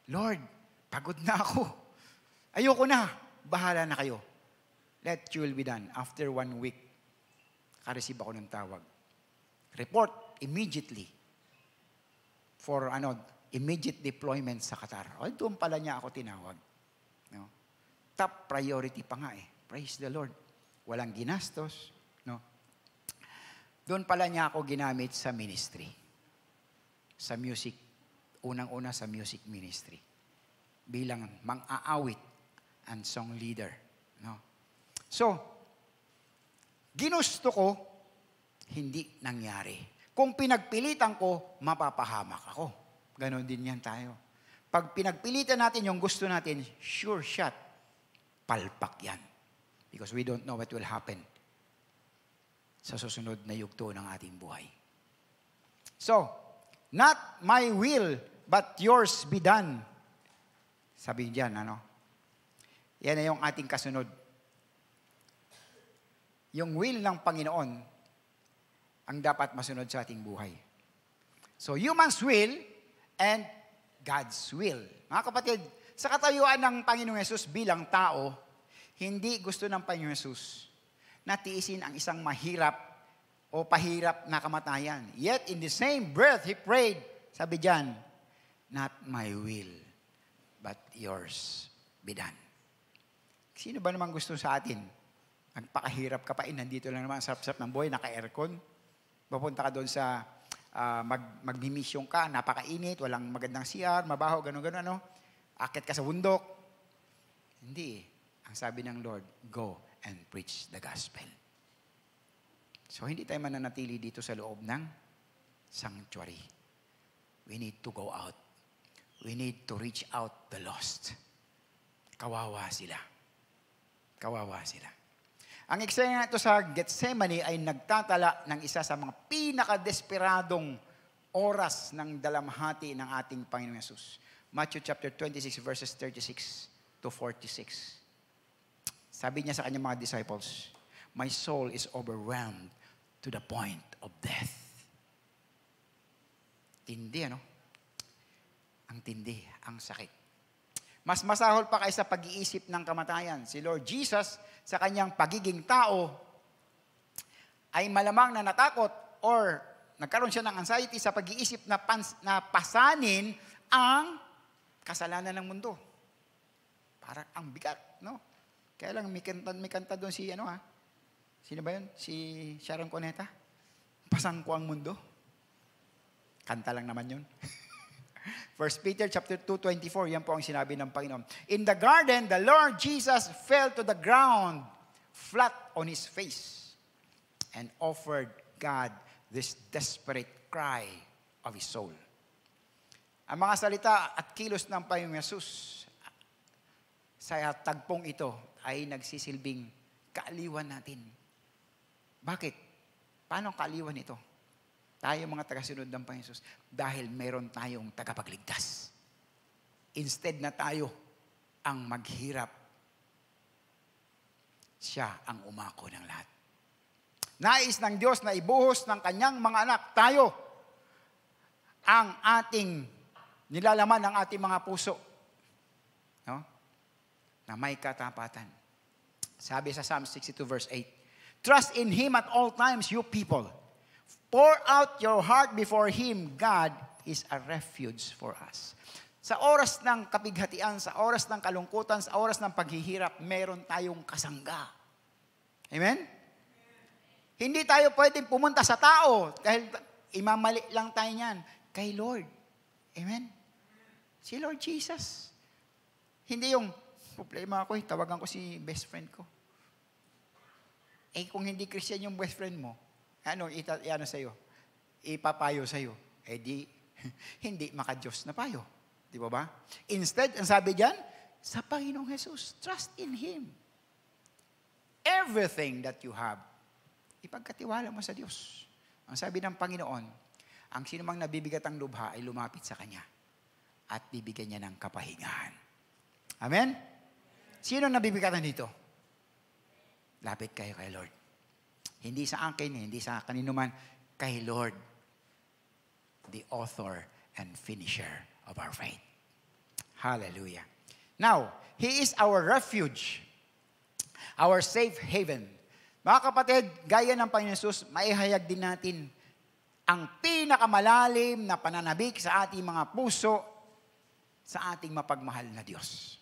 Lord, pagod na ako. Ayoko na. Bahala na kayo. Let your will be done. After 1 week, ka-receive ako ng tawag. Report immediately for immediate deployment sa Qatar. O, doon pala niya ako tinawag. No? Top priority pa nga eh. Praise the Lord. Walang ginastos. No? Doon pala niya ako ginamit sa ministry. Sa music. Unang-una sa music ministry. Bilang mang-aawit and song leader. No? So, ginusto ko, hindi nangyari. Kung pinagpilitan ko, mapapahamak ako. Ganon din yan tayo. Pag pinagpilitan natin yung gusto natin, sure shot, palpak yan. Because we don't know what will happen sa susunod na yugto ng ating buhay. So, not my will, but yours be done. Sabi diyan, yan na yung ating kasunod. Yung will ng Panginoon ang dapat masunod sa ating buhay. So, human's will and God's will. Mga kapatid, sa katayuan ng Panginoong Yesus bilang tao, hindi gusto ng Panginoong Yesus na tiisin ang isang mahirap o pahirap na kamatayan. Yet, in the same breath, He prayed, sabi diyan, not my will, but yours be done. Sino ba naman gusto sa atin? Nagpakahirap ka pa, nandito lang naman, sarap-sarap ng buhay, naka-aircon. Papunta ka doon sa magmimisyong ka, napakainit, walang magandang CR, mabaho, gano'n, Akit ka sa bundok. Hindi. Ang sabi ng Lord, go and preach the gospel. So, hindi tayo mananatili dito sa loob ng sanctuary. We need to go out. We need to reach out the lost. Kawawa sila. Kawawa sila. Ang eksena ito sa Gethsemane ay nagtatala ng isa sa mga pinakadesperadong oras ng dalamhati ng ating Panginoong Yesus. Matthew chapter 26 verses 36 to 46. Sabi niya sa kanyang mga disciples, my soul is overwhelmed to the point of death. Tindi, Ang tindi, ang sakit. Mas masahol pa kaysa pag-iisip ng kamatayan. Si Lord Jesus, sa kanyang pagiging tao, ay malamang na natakot or nagkaroon siya ng anxiety sa pag-iisip na pasanin ang kasalanan ng mundo. Parang ang bigat, Kaya lang may kanta doon si, Sino ba yun? Si Sharon Cuneta? Pasang ko ang mundo. Kanta lang naman yun. 1 Peter chapter 2:24, yan po ang sinabi ng Panginoon. In the garden, the Lord Jesus fell to the ground, flat on His face, and offered God this desperate cry of His soul. Ang mga salita at kilos ng Panginoong Yesus sa tagpong ito ay nagsisilbing kaaliwan natin. Bakit? Paano kaaliwan ito? Tayo mga tagasunod ng Panginoon Yesus dahil meron tayong tagapagligtas. Instead na tayo ang maghirap, siya ang umako ng lahat. Nais ng Diyos na ibuhos ng kanyang mga anak, tayo ang ating nilalaman ng ating mga puso. Na may katapatan. Sabi sa Psalm 62 verse 8, trust in Him at all times, you people. Pour out your heart before Him. God is a refuge for us. Sa oras ng kapighatian, sa oras ng kalungkutan, sa oras ng paghihirap, meron tayong kasangga. Amen? Hindi tayo pwedeng pumunta sa tao dahil imamali lang tayo niyan. Kay Lord. Amen? Si Lord Jesus. Hindi yung problema ako, tawagan ko si best friend ko. Kung hindi Christian yung best friend mo, sa'yo? Ipapayo sa'yo. Hindi maka-Diyos na payo. Di ba? Instead, ang sabi diyan, sa Panginoong Jesus, trust in Him. Everything that you have, ipagkatiwala mo sa Diyos. Ang sabi ng Panginoon, ang sinumang nabibigat ang lubha ay lumapit sa Kanya at bibigyan niya ng kapahingahan. Amen? Sino nabibigatan dito? Lapit kayo kay Lord. Hindi sa akin, hindi sa kanino man, kay Lord, the author and finisher of our faith. Hallelujah. Now, He is our refuge, our safe haven. Mga kapatid, gaya ng Panginoon Jesus, maihayag din natin ang pinakamalalim na pananabik sa ating mga puso sa ating mapagmahal na Diyos.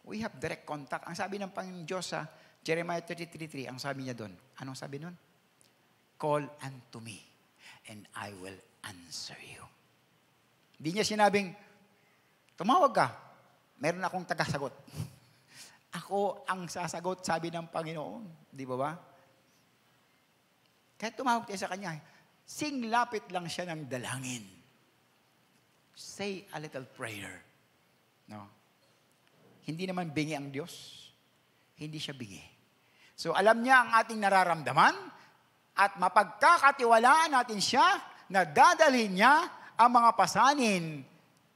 We have direct contact. Ang sabi ng Panginoon Diyos sa Jeremiah 33:3, ang sabi niya doon, anong sabi doon? Call unto me, and I will answer you. Hindi niya sinabing, tumawag ka, meron akong tagasagot. Ako ang sasagot, sabi ng Panginoon. Di ba ba? Kaya tumawag tayo sa Kanya, singlapit lang siya ng dalangin. Say a little prayer. No? Hindi naman bingi ang Diyos. Hindi siya bingi. So alam niya ang ating nararamdaman at mapagkakatiwalaan natin siya na dadalhin niya ang mga pasanin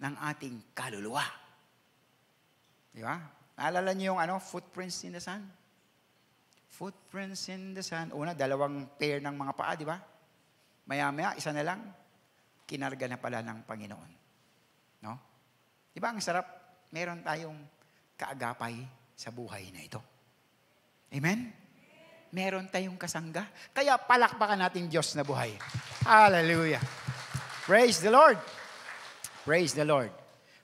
ng ating kaluluwa. Di ba? Naalala niyo yung footprints in the sand? Footprints in the sand. Una, 2 pair ng mga paa, di ba? Maya-maya, isa na lang, kinarga na pala ng Panginoon. No? Di ba ang sarap? Meron tayong kaagapay sa buhay na ito. Amen? Meron tayong kasangga. Kaya palakpakan natin Diyos na buhay. Hallelujah. Praise the Lord. Praise the Lord.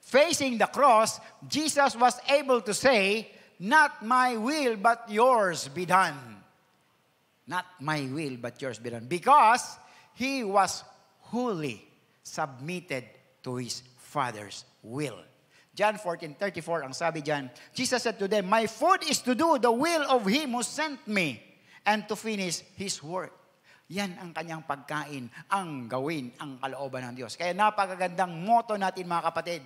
Facing the cross, Jesus was able to say, not my will, but yours be done. Not my will, but yours be done. Because He was wholly submitted to His Father's will. John 14:34, ang sabi dyan, Jesus said to them, my food is to do the will of Him who sent me and to finish His work. Yan ang kanyang pagkain, ang gawin, ang kalooban ng Diyos. Kaya napakagandang motto natin mga kapatid,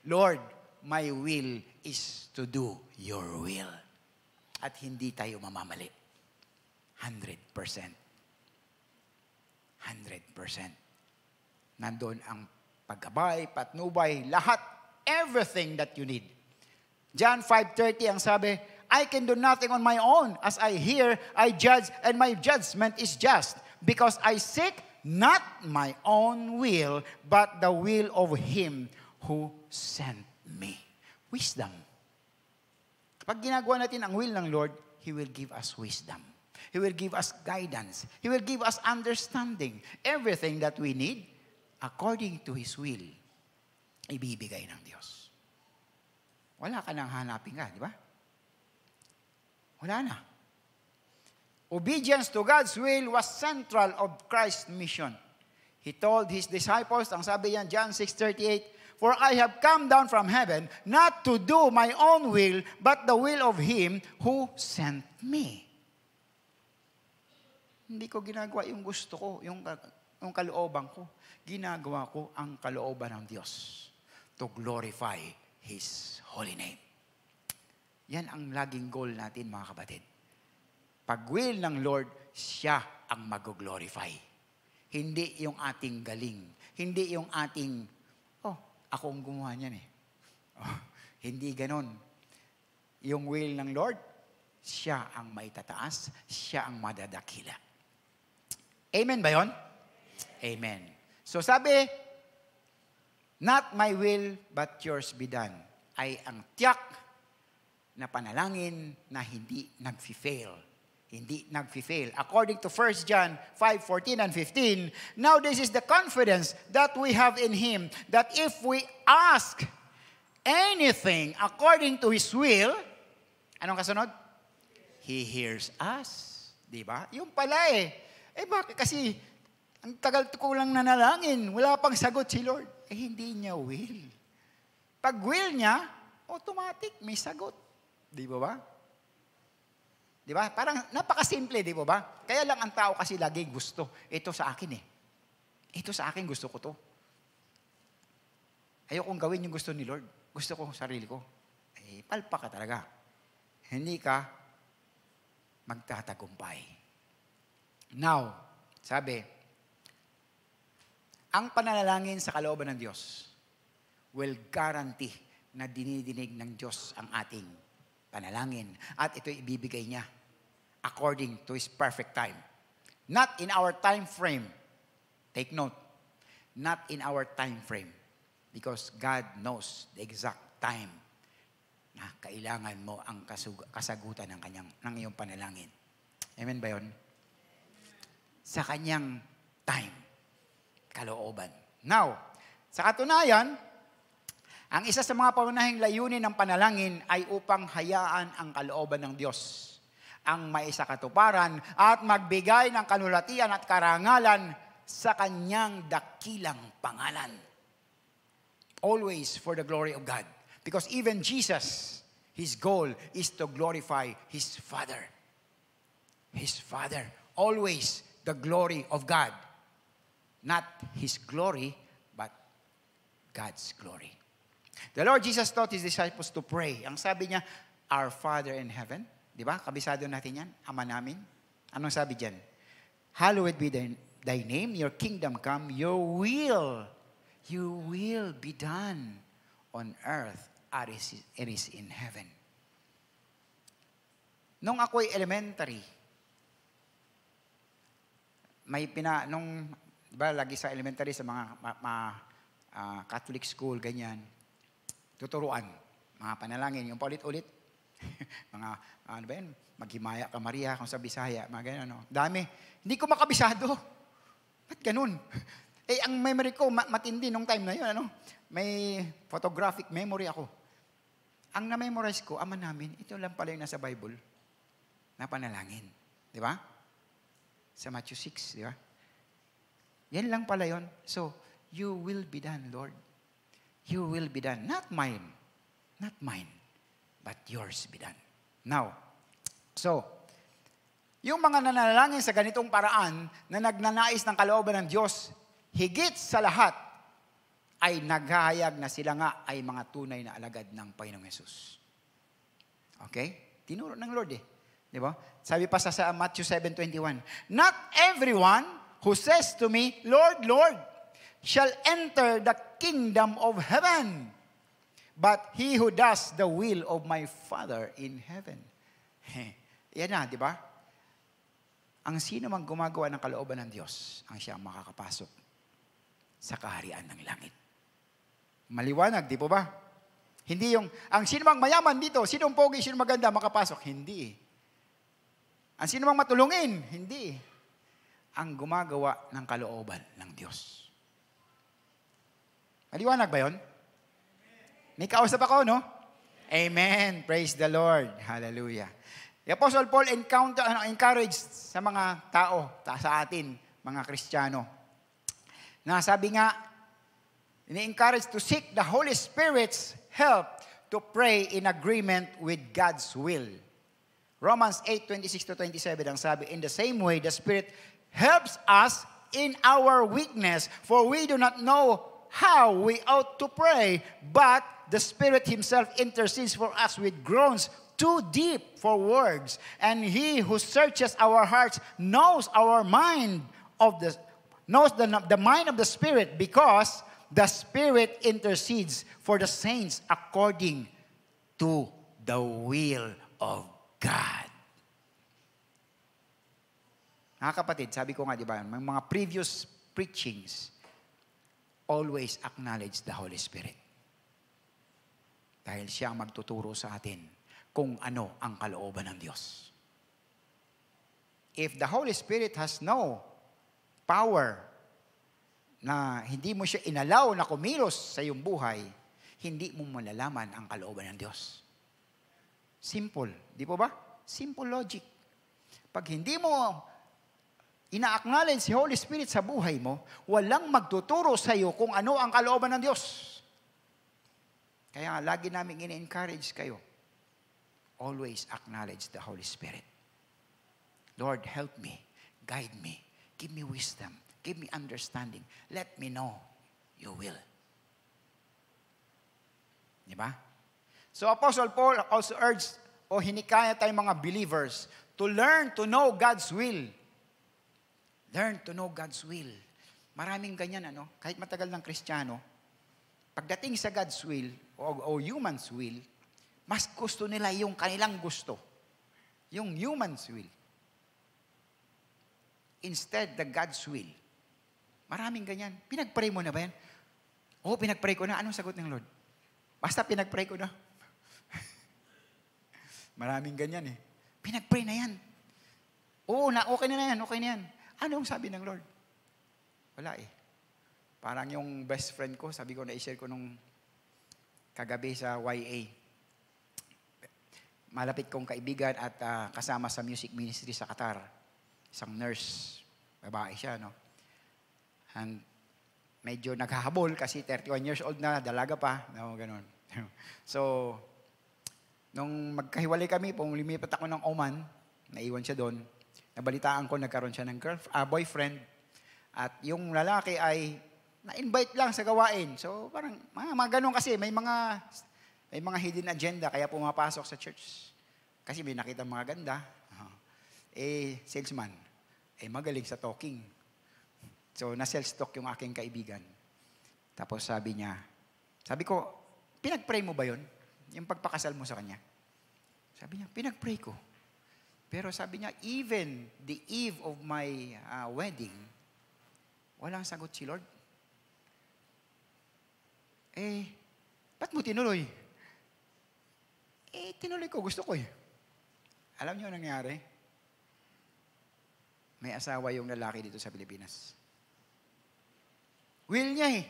Lord, my will is to do your will. At hindi tayo mamamali. 100%. 100%. Nandun ang paggabay, patnubay, lahat, everything that you need. John 5:30 ang sabi, I can do nothing on my own. As I hear, I judge, and my judgment is just. Because I seek not my own will, but the will of Him who sent me. Wisdom. Kapag ginagawa natin ang will ng Lord, He will give us wisdom. He will give us guidance. He will give us understanding. Everything that we need, according to His will, ibibigay ng Diyos. Wala ka nang hanapin ka, di ba? Wala na. Obedience to God's will was central of Christ's mission. He told His disciples, ang sabi niya, John 6:38, for I have come down from heaven, not to do my own will, but the will of Him who sent me. Hindi ko ginagawa yung gusto ko, yung kalooban ko. Ginagawa ko ang kalooban ng Diyos to glorify His holy name. Yan ang laging goal natin, mga kapatid. Pag will ng Lord, siya ang mag-glorify. Hindi yung ating galing. Hindi yung ating, ako ang gumawa niyan eh. Hindi ganon. Yung will ng Lord, siya ang maitataas, siya ang madadakila. Amen ba yun? Amen. So sabi, not my will, but yours be done, ay ang tiyak na panalangin na hindi nag-fail. Hindi nag-fail. According to 1 John 5:14 and 15, now this is the confidence that we have in Him, that if we ask anything according to His will, anong kasunod? He hears us. Diba? Yung pala bakit kasi ang tagal ko lang nanalangin, wala pang sagot si Lord. Hindi niya will. Pag will niya, automatic may sagot. Di ba ba? Di ba? Parang napakasimple, di ba ba? Kaya lang ang tao kasi lagi gusto. Ito sa akin Ito sa akin, gusto ko to. Ayokong gawin yung gusto ni Lord. Gusto ko sarili ko. Palpa ka talaga. Hindi ka magtatagumpay. Now, sabi, ang pananalangin sa kalooban ng Diyos will guarantee na dinidinig ng Diyos ang ating panalangin. At ito ibibigay niya according to His perfect time. Not in our time frame. Take note. Not in our time frame. Because God knows the exact time na kailangan mo ang kasagutan ng iyong panalangin. Amen ba yun? Sa kanyang time. Kalooban. Now, sa katunayan, ang isa sa mga pangunahing layunin ng panalangin ay upang hayaan ang kalooban ng Diyos ang maisakatuparan at magbigay ng kanulatian at karangalan sa kanyang dakilang pangalan. Always for the glory of God. Because even Jesus, His goal is to glorify His Father. His Father. Always the glory of God. Not His glory, but God's glory. The Lord Jesus taught His disciples to pray. Ang sabi niya, Our Father in heaven. Di ba? Kabisado natin yan. Ama namin. Anong sabi dyan? Hallowed be thy name, your kingdom come, your will be done on earth as it is in heaven. Nung ako'y elementary, diba, lagi sa elementary, sa mga Catholic school, ganyan, tuturuan, mga panalangin, yung paulit-ulit, mga, ano ba yun, maghimaya ka Maria, kung sa Bisaya, mga ganyan, ano. Dami. Hindi ko makabisado. Ba't ganun? Ang memory ko, matindi nung time na yun, ano. May photographic memory ako. Ang na-memorize ko, Ama namin, ito lang pala yung nasa Bible, na panalangin. Di ba? Sa Matthew 6, di ba? Yan lang pala yun. So, you will be done, Lord. You will be done. Not mine. Not mine. But yours be done. Now, so, yung mga nanalangin sa ganitong paraan na nagnanais ng kalooban ng Diyos, higit sa lahat, ay naghahayag na sila nga ay mga tunay na alagad ng Panginoong Yesus. Okay? Tinuro ng Lord eh. Di ba? Sabi pa sa Matthew 7:21, Not everyone who says to me, Lord, Lord, shall enter the kingdom of heaven, but he who does the will of my Father in heaven. Yan na, di ba? Ang sino mang gumagawa ng kalooban ng Diyos, ang siyang makakapasok sa kaharian ng langit. Maliwanag, di po ba? Hindi yung, ang sino mang mayaman dito, sino ang pogi, sino maganda, makapasok. Hindi. Ang sino mang matulungin, hindi. Ang gumagawa ng kalooban ng Diyos. Maliwanag ba yun? May kausap ako, no? Amen. Praise the Lord. Hallelujah. The Apostle Paul encouraged sa mga tao, sa atin, mga Kristiyano, na sabi nga, ini-encourage to seek the Holy Spirit's help to pray in agreement with God's will. Romans 8:26-27 ang sabi, in the same way, the Spirit helps us in our weakness, for we do not know how we ought to pray, but the Spirit Himself intercedes for us with groans too deep for words. And He who searches our hearts knows our mind knows the mind of the Spirit, because the Spirit intercedes for the saints according to the will of God. Mga kapatid, sabi ko nga, di ba, may mga previous preachings, always acknowledge the Holy Spirit. Dahil siya ang magtuturo sa atin kung ano ang kalooban ng Diyos. If the Holy Spirit has no power na hindi mo siya inalaw na kumilos sa iyong buhay, hindi mo malalaman ang kalooban ng Diyos. Simple. Di po ba? Simple logic. Pag hindi mo ina-acknowledge si Holy Spirit sa buhay mo, walang magtuturo sa iyo kung ano ang kalooban ng Diyos. Kaya lagi namin ina-encourage kayo. Always acknowledge the Holy Spirit. Lord, help me. Guide me. Give me wisdom. Give me understanding. Let me know you will. Diba? So Apostle Paul also urged o hinikaya tayong mga believers to learn to know God's will. Learn to know God's will. Maraming ganyan, ano? Kahit matagal ng Kristiyano, pagdating sa God's will o human's will, mas gusto nila yung kanilang gusto. Yung human's will. Instead, the God's will. Maraming ganyan. Pinag-pray mo na ba yan? Oo, pinag-pray ko na. Anong sagot ng Lord? Basta pinag-pray ko na. Maraming ganyan eh. Pinag-pray na yan. Oo, okay na yan, okay na yan. Anong sabi ng Lord? Wala eh. Parang yung best friend ko, sabi ko, na-share ko nung kagabi sa YA. Malapit kong kaibigan at kasama sa music ministry sa Qatar. Isang nurse, babae siya, no? And medyo naghahabol kasi 31 years old na, dalaga pa, no, ganun. So, nung magkahiwalay kami, lumipat ako ng Oman, naiwan siya doon, nabalitaan ko, nagkaroon siya ng boyfriend, at yung lalaki ay na-invite lang sa gawain. So, parang, mga ganun kasi, may mga hidden agenda, kaya pumapasok sa church. Kasi may nakita mga ganda. Salesman. Magaling sa talking. So, na-sales talk yung aking kaibigan. Tapos sabi ko, pinag-pray mo ba yun? Yung pagpakasal mo sa kanya? Sabi niya, pinag-pray ko. Pero sabi niya, even the eve of my wedding, walang sagot si Lord. Ba't mo tinuloy? Tinuloy ko, gusto ko eh. Alam niyo ang nangyari? May asawa yung lalaki dito sa Pilipinas. Will niya eh.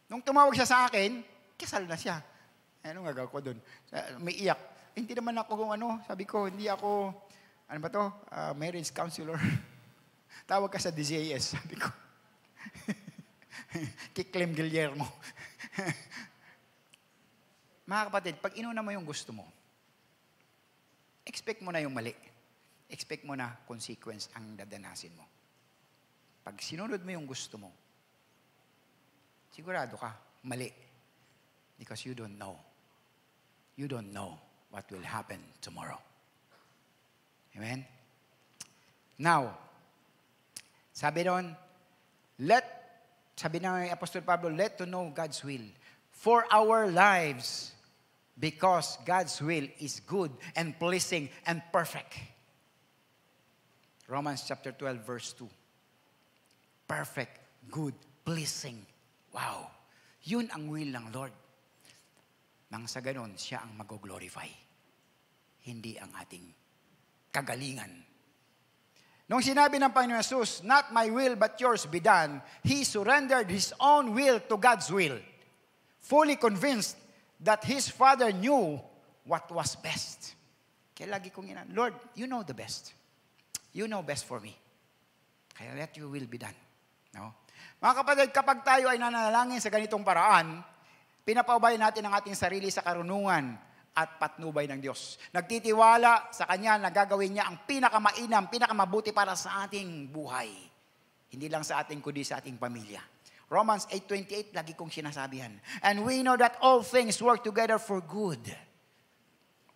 Nung tumawag siya sa akin, kasal na siya. Anong gagawin ko doon? May iyak. Hindi naman ako kung ano. Sabi ko, hindi ako, ano ba to? Marriage counselor. Tawag ka sa DZAS. Sabi ko. Kiklem Guillermo. Mga kapatid, pag inuna mo yung gusto mo, expect mo na yung mali. Expect mo na consequence ang dadanasin mo. Pag sinunod mo yung gusto mo, sigurado ka, mali. Because you don't know. You don't know what will happen tomorrow. Amen? Now, sabi ng Apostol Pablo, let to know God's will for our lives because God's will is good and pleasing and perfect. Romans chapter 12, verse 2. Perfect, good, pleasing. Wow. Yun ang will ng Lord. Nang sa ganon, siya ang mag-glorify. Hindi ang ating kagalingan. Nung sinabi ng Panginoon Jesus, not my will but yours be done, He surrendered His own will to God's will, fully convinced that His Father knew what was best. Kaya lagi kong Lord, you know the best. You know best for me. Kaya let your will be done. No? Mga kapatid, kapag tayo ay nananalangin sa ganitong paraan, pinapaubay natin ang ating sarili sa karunungan at patnubay ng Diyos. Nagtitiwala sa Kanya na gagawin niya ang pinakamainam, pinakamabuti para sa ating buhay. Hindi lang sa ating kundi sa ating pamilya. Romans 8:28, lagi kong sinasabihan. And we know that all things work together for good.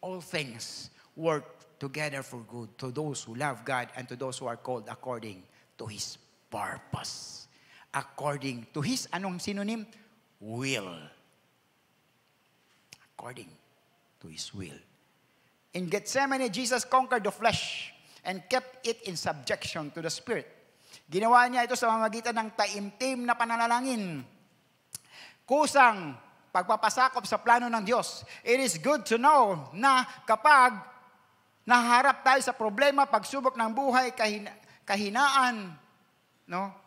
All things work together for good to those who love God and to those who are called according to His purpose. According to His, anong synonym? Will. According to His will. In Gethsemane, Jesus conquered the flesh and kept it in subjection to the Spirit. Ginawa niya ito sa pamamagitan ng taimtim na pananalangin. Kusang pagpapasakop sa plano ng Diyos. It is good to know na kapag naharap tayo sa problema, pagsubok ng buhay, kahinaan, no?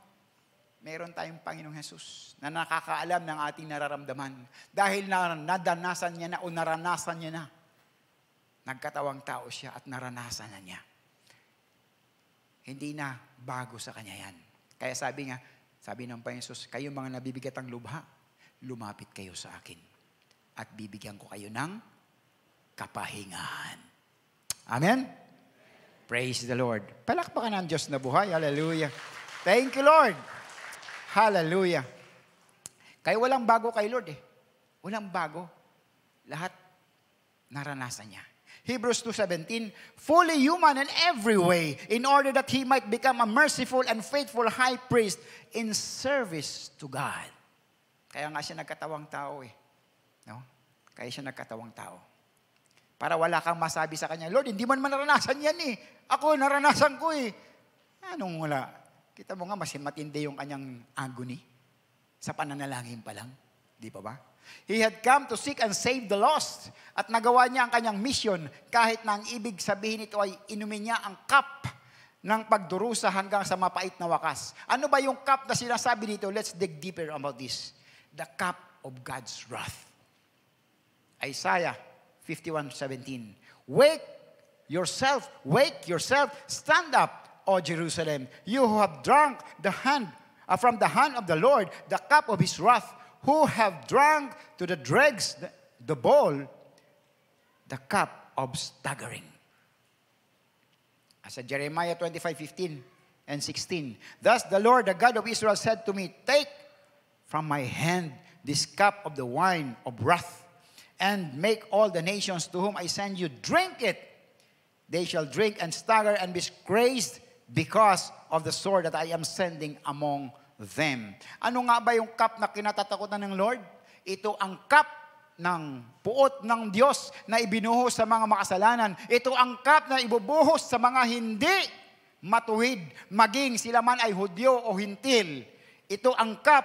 Meron tayong Panginoong Jesus na nakakaalam ng ating nararamdaman. Dahil nadanasan niya na o naranasan niya na. Nagkatawang tao siya at naranasan na niya. Hindi na bago sa kanya yan. Kaya sabi ng Panginoong Jesus, kayo mga nabibigat ang lubha, lumapit kayo sa akin. At bibigyan ko kayo ng kapahingahan. Amen? Praise the Lord. Palakpakan ng Diyos na buhay. Hallelujah. Thank you, Lord. Hallelujah. Kaya walang bago kay Lord eh. Walang bago. Lahat naranasan niya. Hebrews 2:17, fully human in every way, in order that He might become a merciful and faithful high priest in service to God. Kaya nga siya nagkatawang tao eh. No? Kaya siya nagkatawang tao. Para wala kang masabi sa kanya, Lord, hindi man naranasan yan eh. Ako, naranasan ko eh. Anong wala? Kita mo nga, mas matindi yung kanyang agony. Sa pananalangin pa lang. Di pa ba? He had come to seek and save the lost. At nagawa niya ang kanyang mission kahit na ang ibig sabihin ito ay inumin niya ang cup ng pagdurusa hanggang sa mapait na wakas. Ano ba yung cup na sinasabi dito? Let's dig deeper about this. The cup of God's wrath. Isaiah 51:17. Wake yourself, stand up, O Jerusalem, you who have drunk from the hand of the Lord, the cup of his wrath, who have drunk to the dregs the bowl, the cup of staggering. As Jeremiah 25:15 and 16. Thus the Lord, the God of Israel, said to me, take from my hand this cup of the wine of wrath, and make all the nations to whom I send you drink it. They shall drink and stagger and be crazed because of the sword that I am sending among them. Ano nga ba yung cup na kinatatakutan ng Lord? Ito ang cup ng puot ng Diyos na ibinuhos sa mga makasalanan. Ito ang cup na ibubuhos sa mga hindi matuwid, maging sila man ay Hudyo o Hintil. Ito ang cup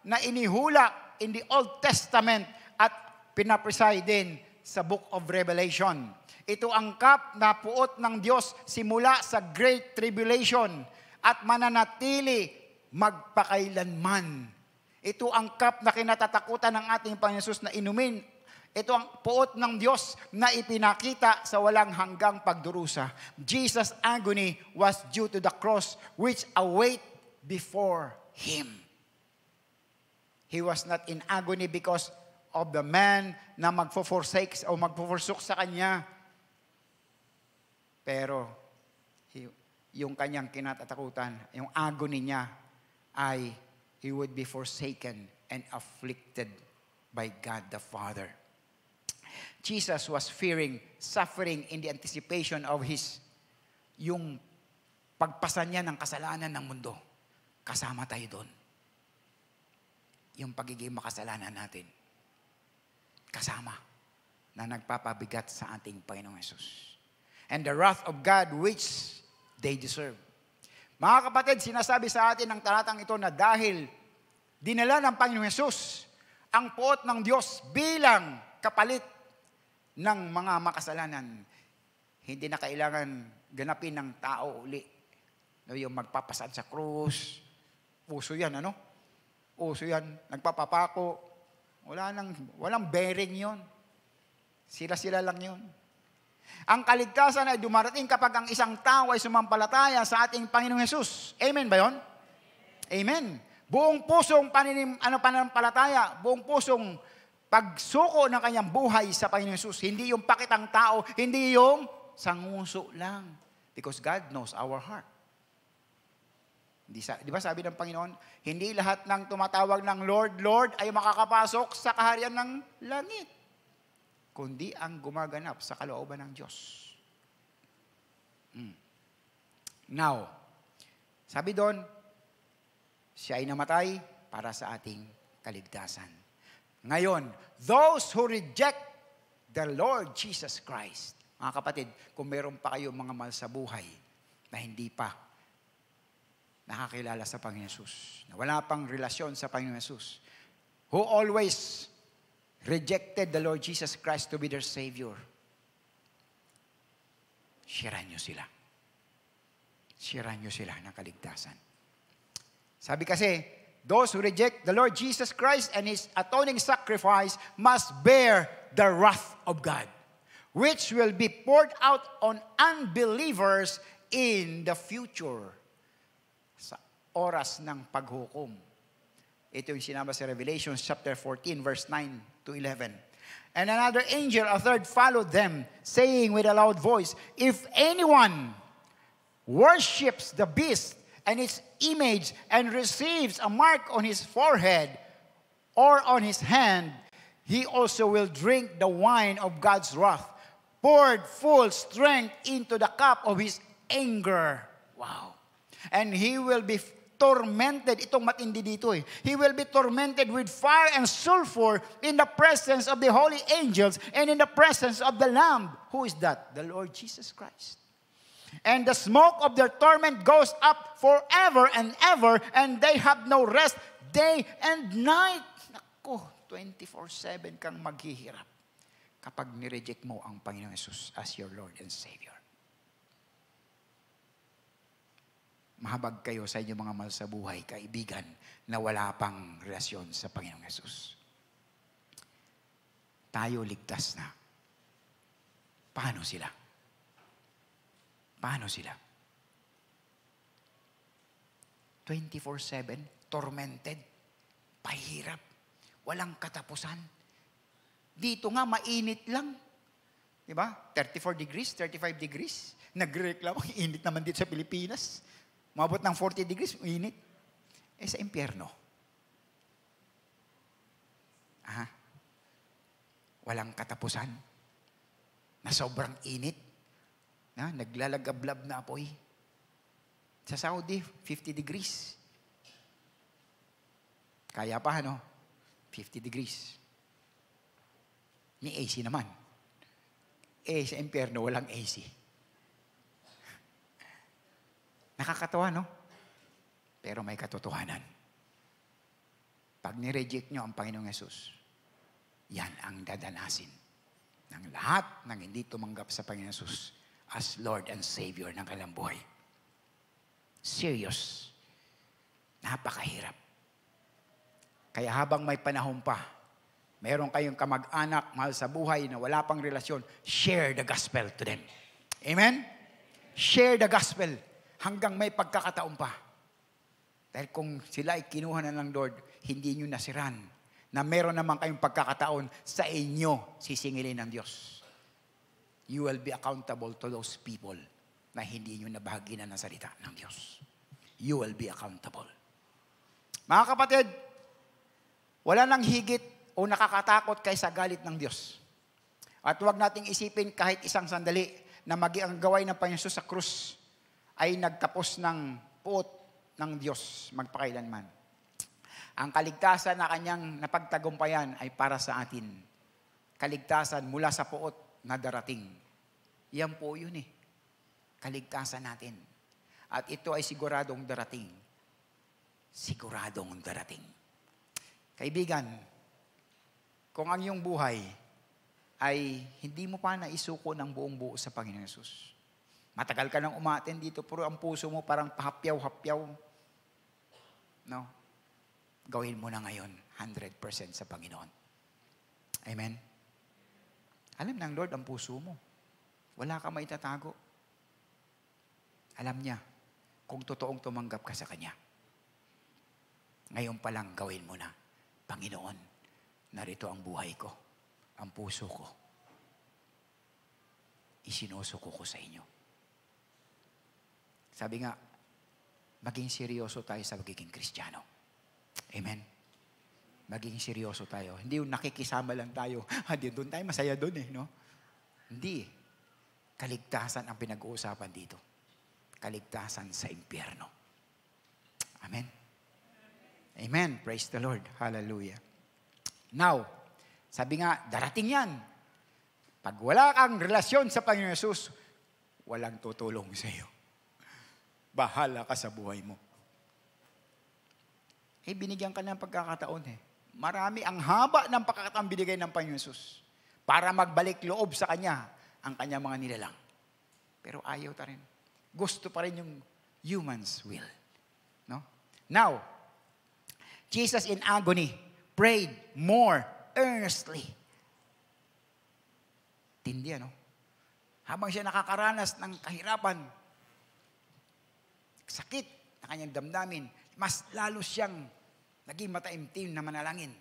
na inihula in the Old Testament at pinapreside din sa Book of Revelation. Ito ang cup na puot ng Diyos simula sa Great Tribulation at mananatili magpakailanman. Ito ang cup na kinatatakutan ng ating Panginoon Jesus na inumin. Ito ang puot ng Diyos na ipinakita sa walang hanggang pagdurusa. Jesus' agony was due to the cross which await before Him. He was not in agony because of the man na magpo-forsake o magpo-forsake sa kanya. Pero yung kanyang kinatatakutan, yung agony niya ay he would be forsaken and afflicted by God the Father. Jesus was fearing suffering in the anticipation of yung pagpasan niya ng kasalanan ng mundo. Kasama tayo doon. Yung pagiging makasalanan natin. Kasama na nagpapabigat sa ating Panginoong Hesus. And the wrath of God which they deserve. Mga kapatid, sinasabi sa atin ng talatang ito na dahil dinala ng Panginoong Hesus ang puot ng Diyos bilang kapalit ng mga makasalanan, hindi na kailangan ganapin ng tao uli. Yung magpapasad sa krus, uso yan, ano? Uso yan, nagpapapako. Walang bearing yon. Sila lang yon. Ang kaligtasan ay dumarating kapag ang isang tao ay sumampalataya sa ating Panginoong Hesus. Amen ba yon? Amen. Buong pusong pananampalataya, buong pusong pagsuko ng kanyang buhay sa Panginoong Hesus. Hindi yung pakitang tao, hindi yung sanguso lang. Because God knows our heart. Di ba sabi ng Panginoon, hindi lahat ng tumatawag ng Lord, Lord ay makakapasok sa kaharian ng langit, kundi ang gumaganap sa kalooban ng Diyos. Now, sabi doon, siya ay namatay para sa ating kaligtasan. Ngayon, those who reject the Lord Jesus Christ, mga kapatid, kung meron pa kayo mga mahal sa buhay na hindi pa nakakilala sa Panginoon Hesus, na wala pang relasyon sa Panginoon Hesus, who always rejected the Lord Jesus Christ to be their Savior, siran nyo sila. Siran nyo sila ng kaligtasan. Sabi kasi, those who reject the Lord Jesus Christ and His atoning sacrifice must bear the wrath of God, which will be poured out on unbelievers in the future. Sa oras ng paghukom. Ito yung sinama sa Revelation chapter 14, verse 9 to 11. And another angel, a third, followed them, saying with a loud voice, if anyone worships the beast and its image and receives a mark on his forehead or on his hand, he also will drink the wine of God's wrath, poured full strength into the cup of his anger. Wow. And he will be tormented. Itong matindi dito eh. He will be tormented with fire and sulfur in the presence of the holy angels and in the presence of the Lamb. Who is that? The Lord Jesus Christ. And the smoke of their torment goes up forever and ever, and they have no rest day and night. Naku, 24/7 kang maghihirap kapag nireject mo ang Panginoong Yesus as your Lord and Savior. Mahabag kayo sa inyong mga mahal sa buhay, kaibigan, na wala pang relasyon sa Panginoong Yesus. Tayo ligtas na. Paano sila? Paano sila? 24/7, tormented, pahirap, walang katapusan. Dito nga, mainit lang. Diba? 34 degrees, 35 degrees. Nagreklamo, init naman dito sa Pilipinas. Mabot ng 40 degrees, init. Eh sa impyerno. Walang katapusan. Na sobrang init. Naglalagablab na apoy. Sa Saudi, 50 degrees. Kaya pa, 50 degrees. May AC naman. Sa impyerno, walang AC. Nakakatawa, Pero may katotohanan. Pag nireject nyo ang Panginoong Yesus, yan ang dadanasin ng lahat ng hindi tumanggap sa Panginoong Yesus as Lord and Savior ng kanilang buhay. Serious. Napakahirap. Kaya habang may panahon pa, meron kayong kamag-anak, mahal sa buhay na wala pang relasyon, share the gospel to them. Amen? Share the gospel hanggang may pagkakataon pa. Dahil kung sila ay kinuha na ng Lord, hindi nyo nasiran na meron naman kayong pagkakataon sa inyo sisingilin ng Diyos. You will be accountable to those people na hindi nyo nabahaginan ng salita ng Diyos. You will be accountable. Mga kapatid, wala nang higit o nakakatakot kaysa galit ng Diyos. At huwag nating isipin kahit isang sandali na ang gaway ng Panginoon sa krus ay nagtapos ng puot ng Diyos magpakailanman. Ang kaligtasan na kanyang napagtagumpayan ay para sa atin. Kaligtasan mula sa puot na darating. Yan po yun Kaligtasan natin. At ito ay siguradong darating. Siguradong darating. Kaibigan, kung ang iyong buhay ay hindi mo pa naisuko ng buong buo sa Panginoon Yesus. Matagal ka nang umaten dito, pero ang puso mo parang pahapyaw-hapyaw. Gawin mo na ngayon 100% sa Panginoon. Amen? Alam ng Lord ang puso mo. Wala ka maitatago. Alam niya kung totoong tumanggap ka sa Kanya. Ngayon pa lang gawin mo na, Panginoon, narito ang buhay ko, ang puso ko. Isinusuko ko sa inyo. Sabi nga, maging seryoso tayo sa magiging Kristiyano. Amen? Maging seryoso tayo. Hindi yung nakikisama lang tayo. Doon tayo, masaya doon Hindi. Kaligtasan ang pinag-uusapan dito. Kaligtasan sa impyerno. Amen? Amen. Praise the Lord. Hallelujah. Now, sabi nga, darating yan. Pag wala kang relasyon sa Panginoon Yesus, walang tutulong sa iyo. Bahala ka sa buhay mo. Binigyan ka ng pagkakataon Marami ang haba ng pagkakataon binigay ng Panginoon Yesus para magbalik loob sa Kanya ang Kanyang mga nilalang. Pero ayaw ta rin. Gusto pa rin yung human's will. Now, Jesus in agony prayed more earnestly. Tindi, Habang siya nakakaranas ng kahirapan, sakit na kanyang damdamin, mas lalo siyang naging mataimtim na manalangin.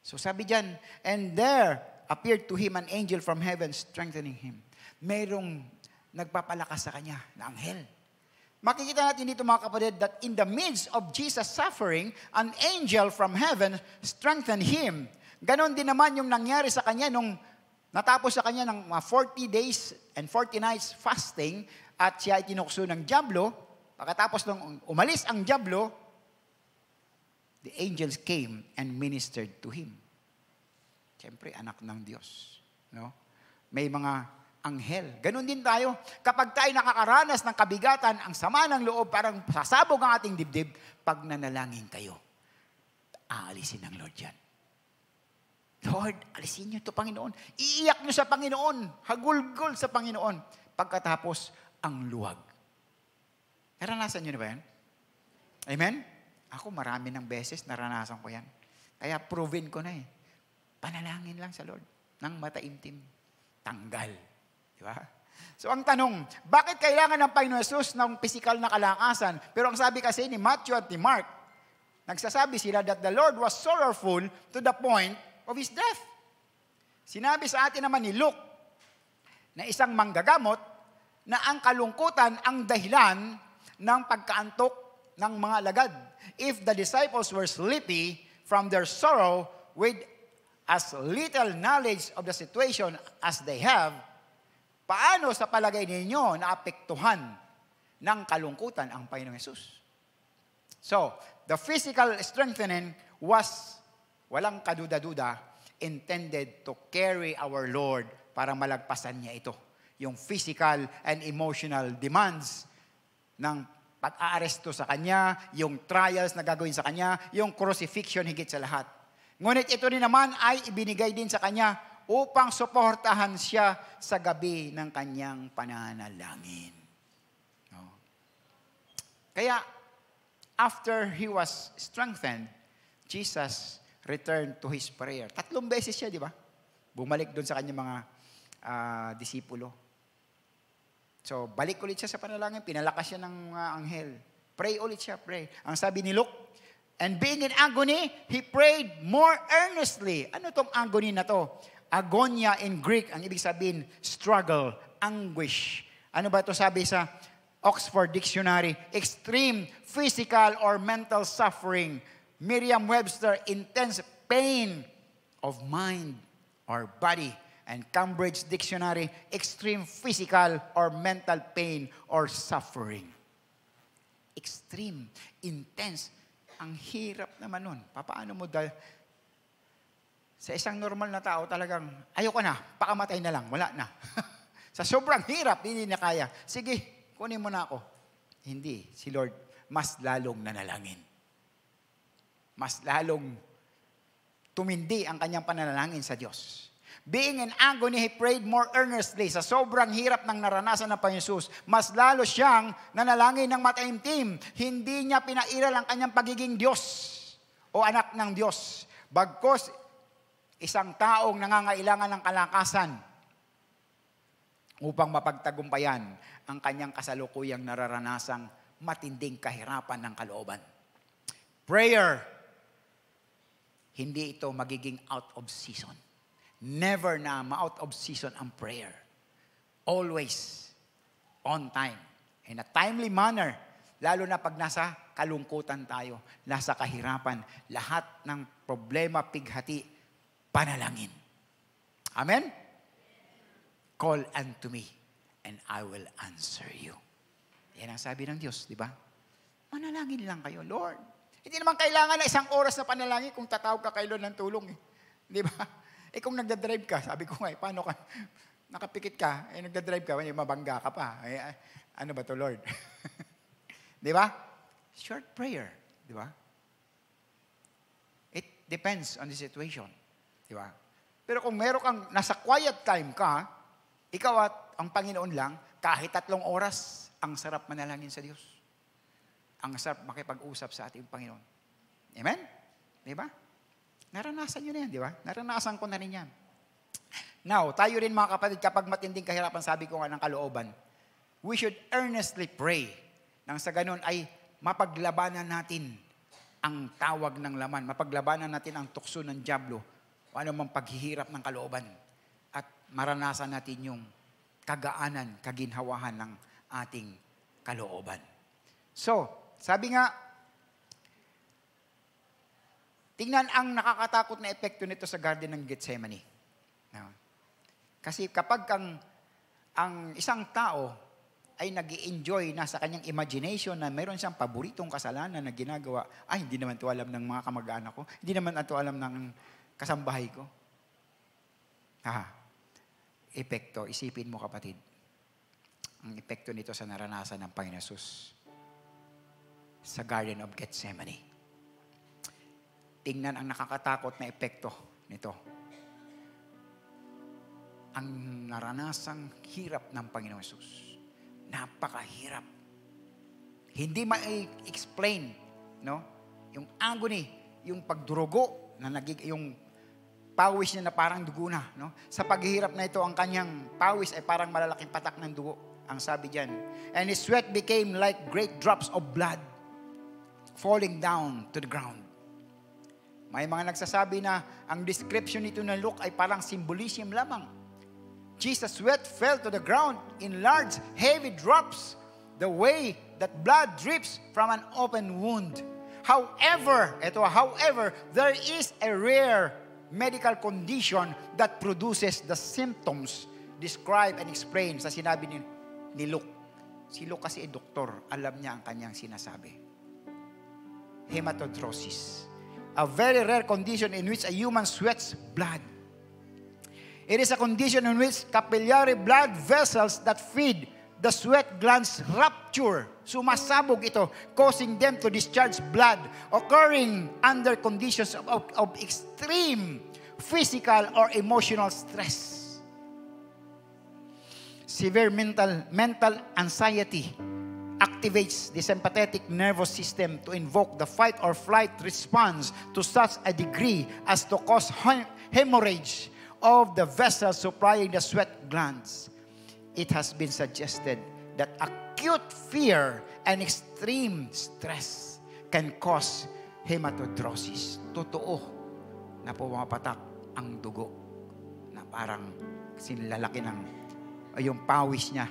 So sabi diyan, and there appeared to him an angel from heaven strengthening him. Mayroong nagpapalakas sa kanya na anghel. Makikita natin dito mga kapatid that in the midst of Jesus' suffering, an angel from heaven strengthened him. Ganon din naman yung nangyari sa kanya nung natapos sa kanya ng 40 days and 40 nights fasting at siya ay tinukso ng dyablo. Pagkatapos nung umalis ang dyablo, the angels came and ministered to him. Siyempre, anak ng Diyos. No? May mga anghel. Ganon din tayo. Kapag tayo nakakaranas ng kabigatan, ang sama ng loob, parang sasabog ang ating dibdib, pag nanalangin kayo, aalisin ng Lord yan. Lord, alisin niyo ito, Panginoon. Iiyak niyo sa Panginoon. Hagulgol sa Panginoon. Pagkatapos, ang luwag. Naranasan niyo na ba yan? Amen? Ako marami ng beses naranasan ko yan. Kaya proven ko na eh. Panalangin lang sa Lord. Nang mataimtim. Tanggal. Di ba? So ang tanong, bakit kailangan ng Panginoon Jesus ng physical na kalakasan? Pero ang sabi kasi ni Matthew at ni Mark, nagsasabi sila that the Lord was sorrowful to the point of His death. Sinabi sa atin naman ni Luke na isang manggagamot na ang kalungkutan ang dahilan ng pagkaantok ng mga alagad. If the disciples were sleepy from their sorrow with as little knowledge of the situation as they have, paano sa palagay ninyo naapektuhan ng kalungkutan ang Panginoong Hesus? So, the physical strengthening was, walang kaduda-duda, intended to carry our Lord para malagpasan niya ito. Yung physical and emotional demands ng pag-aaresto sa Kanya, yung trials na gagawin sa Kanya, yung crucifixion higit sa lahat. Ngunit ito rin naman ay ibinigay din sa Kanya upang suportahan siya sa gabi ng Kanyang pananalangin. No? Kaya, after He was strengthened, Jesus returned to His prayer. 3 beses siya, di ba? Bumalik doon sa Kanyang mga disipulo. So, balik ulit siya sa panalangin, pinalakas siya ng anghel. Pray ulit siya, pray. Ang sabi ni Luke, and being in agony, he prayed more earnestly. Ano tong agony na to? Agonia in Greek, ang ibig sabihin, struggle, anguish. Ano ba ito sabi sa Oxford Dictionary? Extreme physical or mental suffering. Merriam-Webster, intense pain of mind or body. And Cambridge Dictionary, extreme physical or mental pain or suffering. Extreme, intense. Ang hirap naman nun. Paano mo sa isang normal na tao talagang, ayoko na, pakamatay na lang, wala na. Sa sobrang hirap, hindi na kaya. Sige, kunin mo na ako. Hindi, si Lord, mas lalong nanalangin. Mas lalong tumindi ang kanyang pananalangin sa Diyos. Being in agony, he prayed more earnestly. Sa sobrang hirap ng naranasan ng Panginoon Jesus, mas lalo siyang nanalangin ng mataimtim. Hindi niya pinairal ang kanyang pagiging Diyos o anak ng Diyos. Bagkus, isang taong nangangailangan ng kalakasan upang mapagtagumpayan ang kanyang kasalukuyang nararanasang matinding kahirapan ng kalooban. Prayer, hindi ito magiging out of season. Never na ma-out of season ang prayer. Always on time. In a timely manner. Lalo na pag nasa kalungkutan tayo, nasa kahirapan, lahat ng problema, pighati, panalangin. Amen? Call unto me and I will answer you. Yan ang sabi ng Diyos, di ba? Manalangin lang kayo, Lord. Hindi naman kailangan na 1 oras na panalangin kung tatawag ka kay Lord ng tulong. Di ba? Kung nagdadrive ka, sabi ko nga, paano ka, nakapikit ka, nagdadrive ka, mabangga ka pa. Ano ba to, Lord? Di ba? Short prayer. Di ba? It depends on the situation. Di ba? Pero kung meron kang, nasa quiet time ka, ikaw at ang Panginoon lang, kahit 3 oras, ang sarap manalangin sa Diyos. Ang sarap makipag-usap sa ating Panginoon. Amen? Di ba? Naranasan nyo na yan, di ba? Naranasan ko na rin yan. Now, tayo rin mga kapatid, kapag matinding kahirapan, sabi ko nga ng kalooban, we should earnestly pray nang sa ganun ay mapaglabanan natin ang tawag ng laman, mapaglabanan natin ang tukso ng dyablo, o anumang paghihirap ng kalooban, at maranasan natin yung kagaanan, kaginhawahan ng ating kalooban. So, sabi nga, tingnan ang nakakatakot na epekto nito sa Garden ng Gethsemane. Kasi kapag ang isang tao ay nag-i-enjoy na sa kanyang imagination na mayroon siyang paboritong kasalanan na ginagawa, ay, hindi naman ito alam ng mga kamag-anak ko, hindi naman ito alam ng kasambahay ko. Epekto, isipin mo kapatid, ang epekto nito sa naranasan ng Panginoon Jesus sa Garden of Gethsemane. Tingnan ang nakakatakot na epekto nito. Ang naranasang hirap ng Panginoon Jesus. Napakahirap. Hindi ma-explain, no? Yung agony, yung pagdurugo na yung pawis niya na parang dugo na, no? Sa paghihirap na ito, ang kanyang pawis ay parang malalaking patak ng dugo. Ang sabi diyan, and his sweat became like great drops of blood falling down to the ground. May mga nagsasabi na ang description nito ng Luke ay parang symbolism lamang. Jesus' sweat fell to the ground in large, heavy drops, the way that blood drips from an open wound. However, there is a rare medical condition that produces the symptoms described and explained sa sinabi ni Luke. Si Luke kasi ay doktor, alam niya ang kanyang sinasabi. Hematodrosis. A very rare condition in which a human sweats blood. It is a condition in which capillary blood vessels that feed the sweat glands rupture. Sumasabog ito, causing them to discharge blood, occurring under conditions of extreme physical or emotional stress. Severe mental anxiety activates the sympathetic nervous system to invoke the fight or flight response to such a degree as to cause hemorrhage of the vessels supplying the sweat glands. It has been suggested that acute fear and extreme stress can cause hematodrosis. Totoo na pumapatak ang dugo na parang sinlalaki ng yung pawis niya.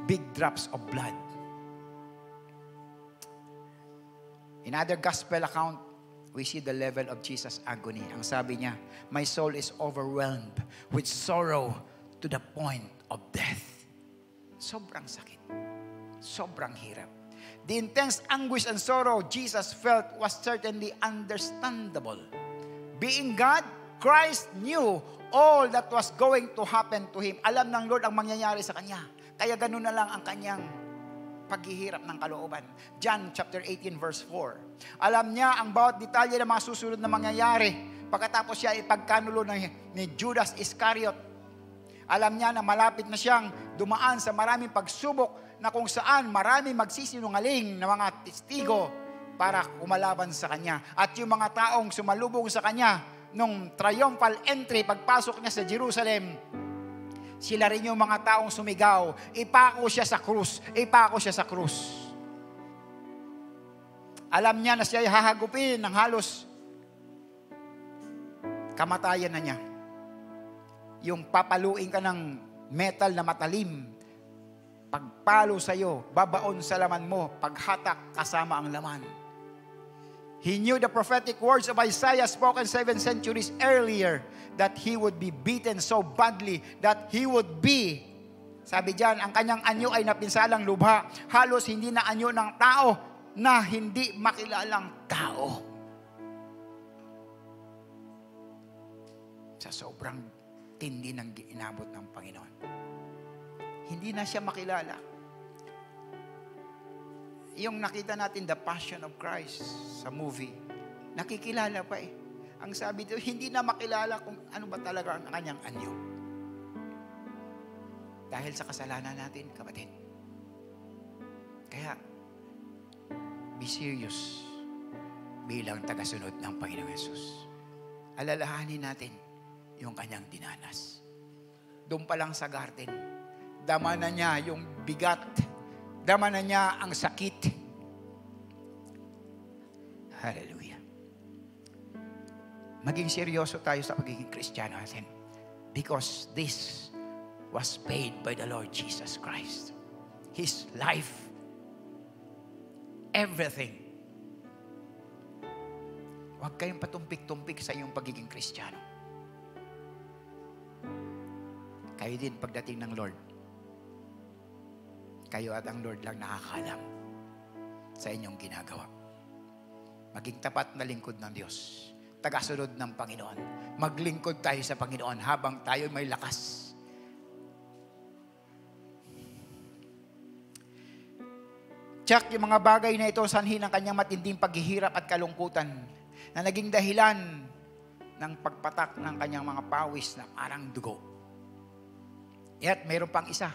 Big drops of blood. In other gospel account, we see the level of Jesus' agony. Ang sabi niya, my soul is overwhelmed with sorrow to the point of death. Sobrang sakit. Sobrang hirap. The intense anguish and sorrow Jesus felt was certainly understandable. Being God, Christ knew all that was going to happen to Him. Alam ng Lord ang mangyayari sa Kanya. Kaya ganun na lang ang Kanyang paghihirap ng kalooban. John chapter 18 verse 4. Alam niya ang bawat detalye ng mga susunod na mangyayari pagkatapos siya ipagkanulo ni Judas Iscariot. Alam niya na malapit na siyang dumaan sa maraming pagsubok na kung saan maraming magsisinungaling na mga testigo para kumalaban sa Kanya. At yung mga taong sumalubong sa Kanya nung triumphal entry pagpasok niya sa Jerusalem, sila rin yung mga taong sumigaw, ipako siya sa krus, ipako siya sa krus. Alam niya na siya ay hahagupin ng halos kamatayan na niya. Yung papaluin ka ng metal na matalim, pagpalo sa'yo, babaon sa laman mo, paghatak kasama ang laman. He knew the prophetic words of Isaiah spoken 7 centuries earlier that he would be beaten so badly that he would be, sabi diyan, ang kanyang anyo ay napinsalang lubha. Halos hindi na anyo ng tao na hindi makilalang tao. Sa sobrang tindi ng inabot ng Panginoon. Hindi na siya makilala. Yung nakita natin, The Passion of Christ sa movie, nakikilala pa eh. Ang sabi dito, hindi na makilala kung ano ba talaga ang kanyang anyo. Dahil sa kasalanan natin, kapatid. Kaya, be serious bilang tagasunod ng Panginoong Yesus. Alalahanin natin yung kanyang dinanas. Doon pa lang sa garden, dama na niya yung bigat, dama na niya ang sakit. Hallelujah. Maging seryoso tayo sa pagiging Kristiyano natin. Because this was paid by the Lord Jesus Christ. His life. Everything. Huwag kayong patumpik-tumpik sa iyong pagiging Kristiyano. Kayo din pagdating ng Lord. Kayo at ang Lord lang nakakaalam sa inyong ginagawa. Maging tapat na lingkod ng Diyos. Tagasunod ng Panginoon. Maglingkod tayo sa Panginoon habang tayo may lakas. Tsak, yung mga bagay na ito sanhi ng kanyang matinding paghihirap at kalungkutan na naging dahilan ng pagpatak ng kanyang mga pawis na parang dugo. At mayroon pang isa.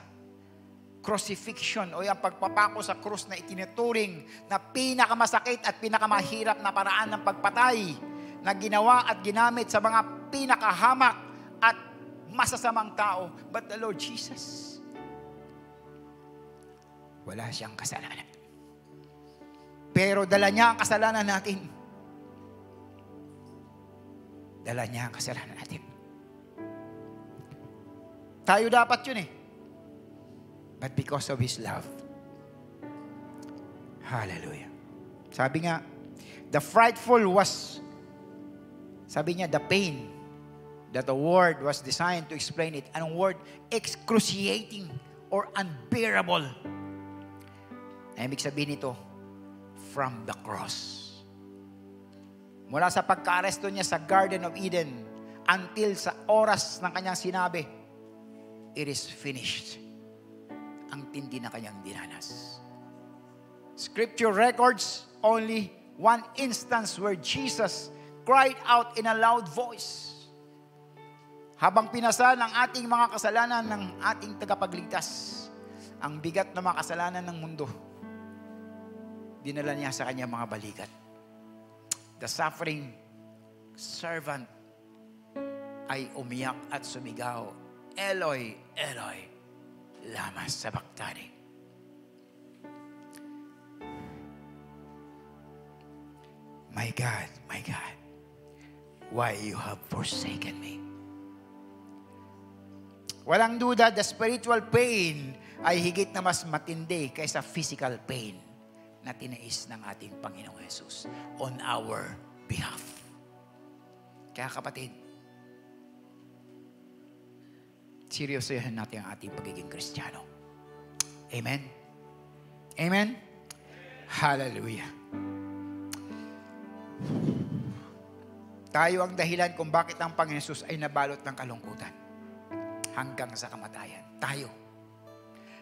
Crucifixion o yung pagpapako sa krus na itinuturing na pinakamasakit at pinakamahirap na paraan ng pagpatay na ginawa at ginamit sa mga pinakahamak at masasamang tao. But the Lord Jesus, wala siyang kasalanan. Pero dala niya ang kasalanan natin. Dala niya ang kasalanan natin. Tayo dapat yun eh. But because of His love. Hallelujah. Sabi nga, the frightful was, sabi niya, the pain that the word was designed to explain it. Anong word? Excruciating or unbearable. Na ibig sabihin nito, from the cross. Mula sa pagka-aresto niya sa Garden of Eden until sa oras ng kanyang sinabi, it is finished. Ang tindi na kanyang dinanas. Scripture records only one instance where Jesus cried out in a loud voice. Habang pinasal ang ating mga kasalanan ng ating tagapagligtas, ang bigat ng mga kasalanan ng mundo, dinala niya sa kanyang mga balikat. The suffering servant ay umiyak at sumigaw, Eloi, Eloi, lama sabachthani. My God, why you have forsaken me? Walang duda, the spiritual pain ay higit na mas matindi kaysa physical pain na tinais ng ating Panginoong Jesus on our behalf. Kaya kapatid, seryosohin natin ang ating pagiging Kristiyano. Amen? Amen? Hallelujah. Tayo ang dahilan kung bakit ang Panginoon Jesus ay nabalot ng kalungkutan hanggang sa kamatayan. Tayo.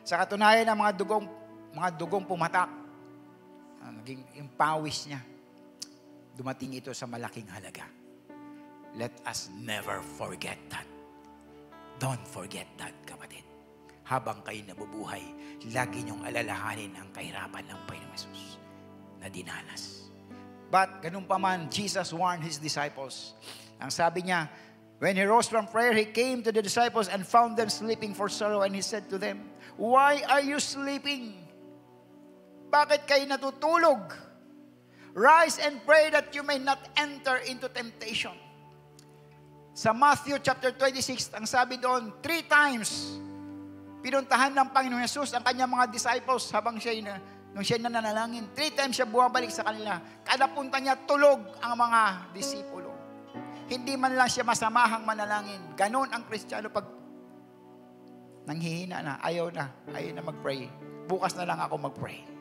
Sa katunayan ng mga dugong pumatak, naging impawis niya, dumating ito sa malaking halaga. Let us never forget that. Don't forget that, kapatid. Habang kayo nabubuhay, lagi niyong alalahanin ang kahirapan ng Panginoong Jesus na dinanas. But, ganun pa man, Jesus warned His disciples. Ang sabi niya, when He rose from prayer, He came to the disciples and found them sleeping for sorrow. And He said to them, why are you sleeping? Bakit kayo natutulog? Rise and pray that you may not enter into temptation. Sa Matthew chapter 26, ang sabi doon, 3 times, pinuntahan ng Panginoong Jesus ang kanyang mga disciples habang nung siya nananalangin. 3 times siya bumabalik sa kanila. Kada punta niya, tulog ang mga disipulo. Hindi man lang siya masamahang manalangin. Ganon ang Kristiyano pag nanghihina na, ayaw na mag-pray. Bukas na lang ako mag-pray.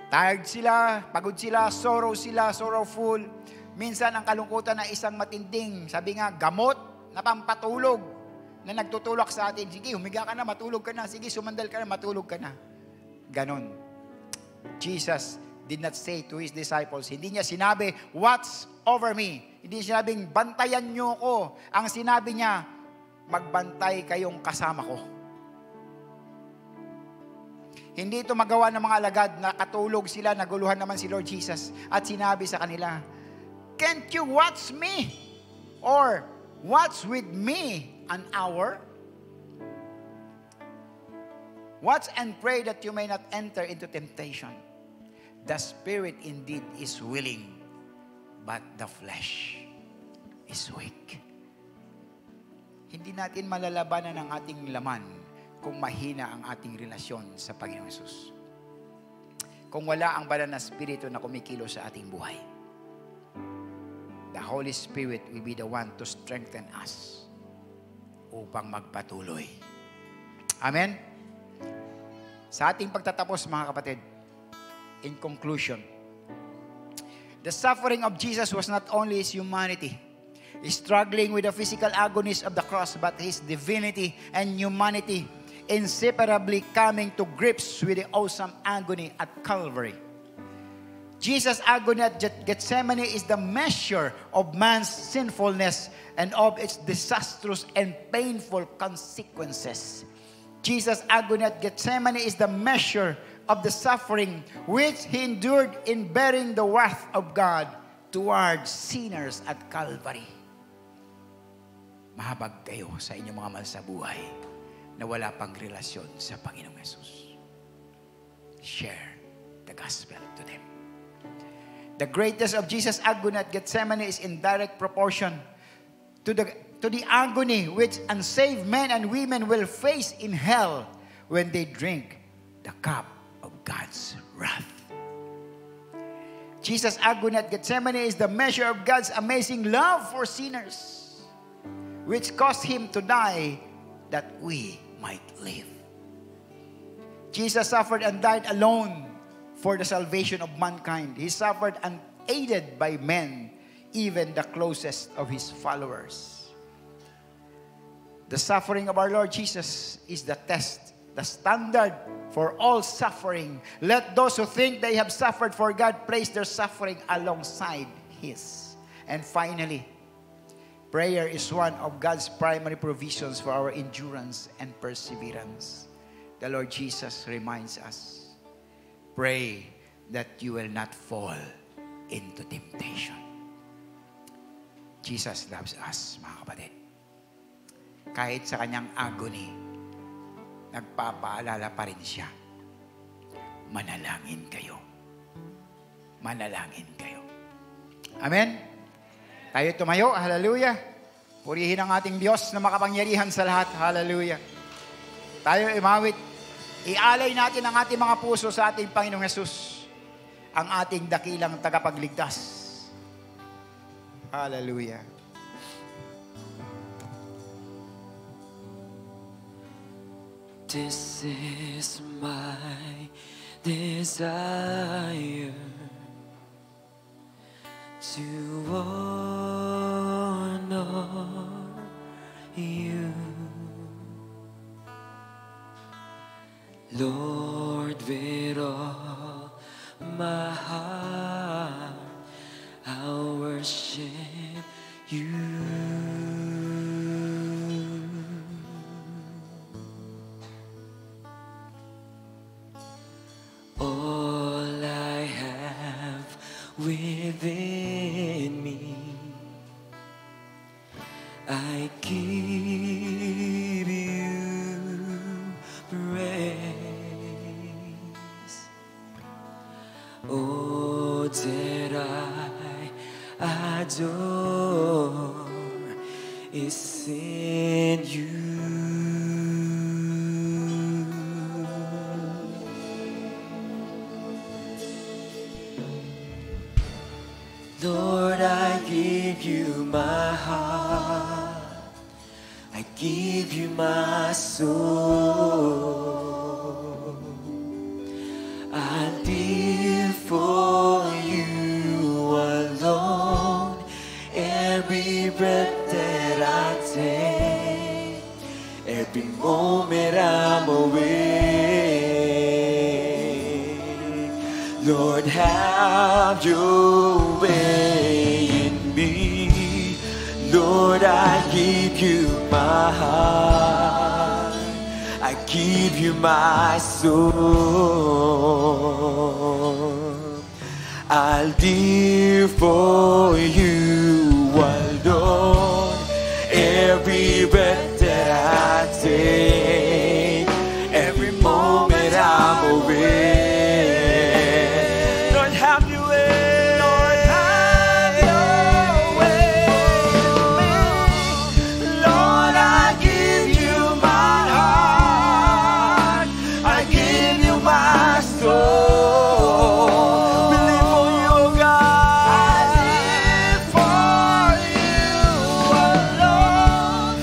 Tired sila, pagod sila, sorrowful. Minsan ang kalungkutan na isang matinding, sabi nga, gamot na pampatulog na nagtutulak sa atin. Sige, humiga ka na, matulog ka na. Sige, sumandal ka na, matulog ka na. Ganon. Jesus did not say to His disciples, hindi niya sinabi, watch over me. Hindi niya sinabing, bantayan niyo ko. Ang sinabi niya, magbantay kayong kasama ko. Hindi ito magawa ng mga alagad na katulog sila, naguluhan naman si Lord Jesus at sinabi sa kanila, can't you watch me? Or watch with me an hour? Watch and pray that you may not enter into temptation. The spirit indeed is willing, but the flesh is weak. Hindi natin malalabanan ang ating laman kung mahina ang ating relasyon sa Panginoong Jesus. Kung wala ang banal na spirito na kumikilos sa ating buhay. The Holy Spirit will be the one to strengthen us upang magpatuloy Amen? Sa ating pagtatapos, mga kapatid, in conclusion, the suffering of Jesus was not only His humanity, struggling with the physical agonies of the cross, but His divinity and humanity inseparably coming to grips with the awesome agony at Calvary. Jesus' agony at Gethsemane is the measure of man's sinfulness and of its disastrous and painful consequences. Jesus' agony at Gethsemane is the measure of the suffering which He endured in bearing the wrath of God towards sinners at Calvary. Mahabag kayo sa inyong mga mahal sa buhay na wala pang relasyon sa Panginoong Yesus. Share the gospel to them. The greatness of Jesus' agony at Gethsemane is in direct proportion to the agony which unsaved men and women will face in hell when they drink the cup of God's wrath. Jesus' agony at Gethsemane is the measure of God's amazing love for sinners, which caused Him to die that we might live. Jesus suffered and died alone for the salvation of mankind. He suffered unaided by men, even the closest of His followers. The suffering of our Lord Jesus is the test, the standard for all suffering. Let those who think they have suffered for God place their suffering alongside His. And finally, prayer is one of God's primary provisions for our endurance and perseverance. The Lord Jesus reminds us, pray that you will not fall into temptation. Jesus loves us, mga kapatid. Kahit sa kanyang agony, nagpapaalala pa rin siya. Manalangin kayo. Manalangin kayo. Amen? Tayo tumayo. Hallelujah. Purihin ang ating Diyos na makapangyarihan sa lahat. Hallelujah. Tayo imawit. Ialay natin ang ating mga puso sa ating Panginoong Yesus, ang ating dakilang tagapagligtas. Hallelujah. This is my desire, to honor you, Lord, with all my heart, I'll worship you. All I have within me, I give you praise. Oh, that I adore is in you. Lord, I give you my heart, I give you my soul, I live for you alone, every breath that I take, every moment I'm awake. Lord, have your way in me. Lord, I give you my heart, I give you my soul, I'll live for you alone, every breath that I take, every moment I'm awake. Lord, have your way. Lord, have your way. Lord, I give you my heart, I give you my soul. We live for you, oh God. I live for you alone.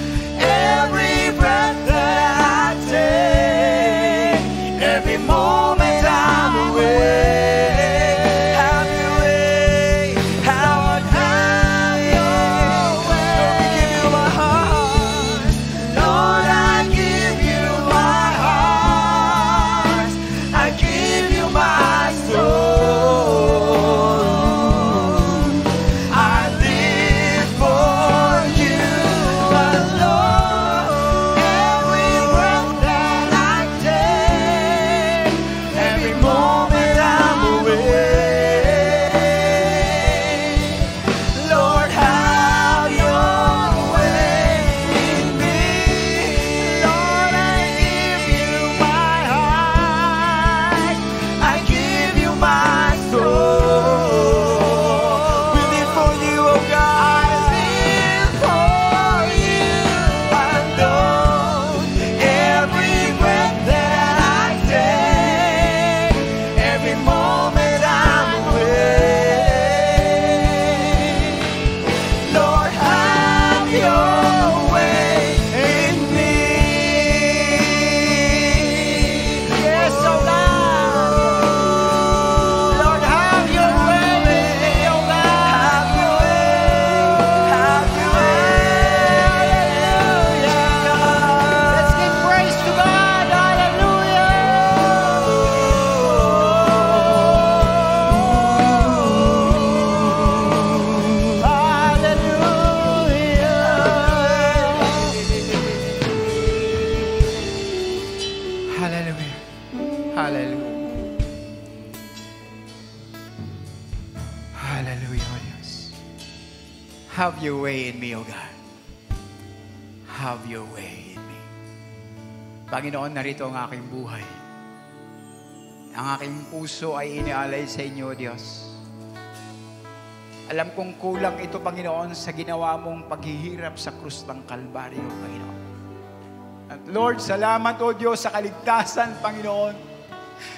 Hallelujah. Hallelujah, O Diyos. Have your way in me, O God. Have your way in me. Panginoon, narito ang aking buhay. Ang aking puso ay inialay sa inyo, O Diyos. Alam kong kulang ito, Panginoon, sa ginawa mong paghihirap sa krus ng Kalbaryo, Panginoon. At Lord, salamat, O Diyos, sa kaligtasan, Panginoon.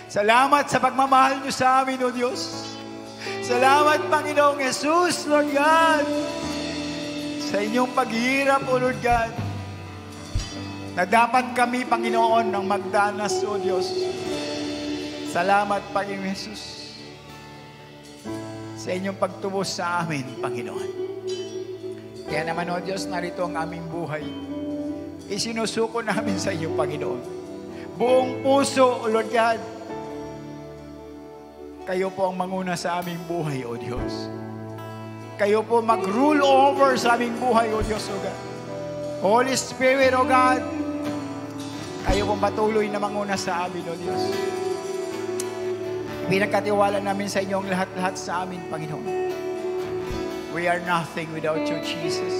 Salamat sa pagmamahal niyo sa amin, O Diyos. Salamat, Panginoong Jesus, Lord God, sa inyong paghihirap, O Lord God, na dapat kami, Panginoon, ng magdanas, O Diyos. Salamat, Panginoong Jesus, sa inyong pagtubos sa amin, Panginoon. Kaya naman, O Diyos, narito ang aming buhay. Isinusuko namin sa iyo, Panginoon. Buong puso, O Lord God. Kayo po ang manguna sa aming buhay, O Diyos. Kayo po mag-rule over sa aming buhay, O Diyos, O God. Holy Spirit, O God. Kayo po patuloy na manguna sa amin, O Diyos. Pinagkatiwala namin sa inyo ang lahat-lahat sa amin, Panginoon. We are nothing without you, Jesus.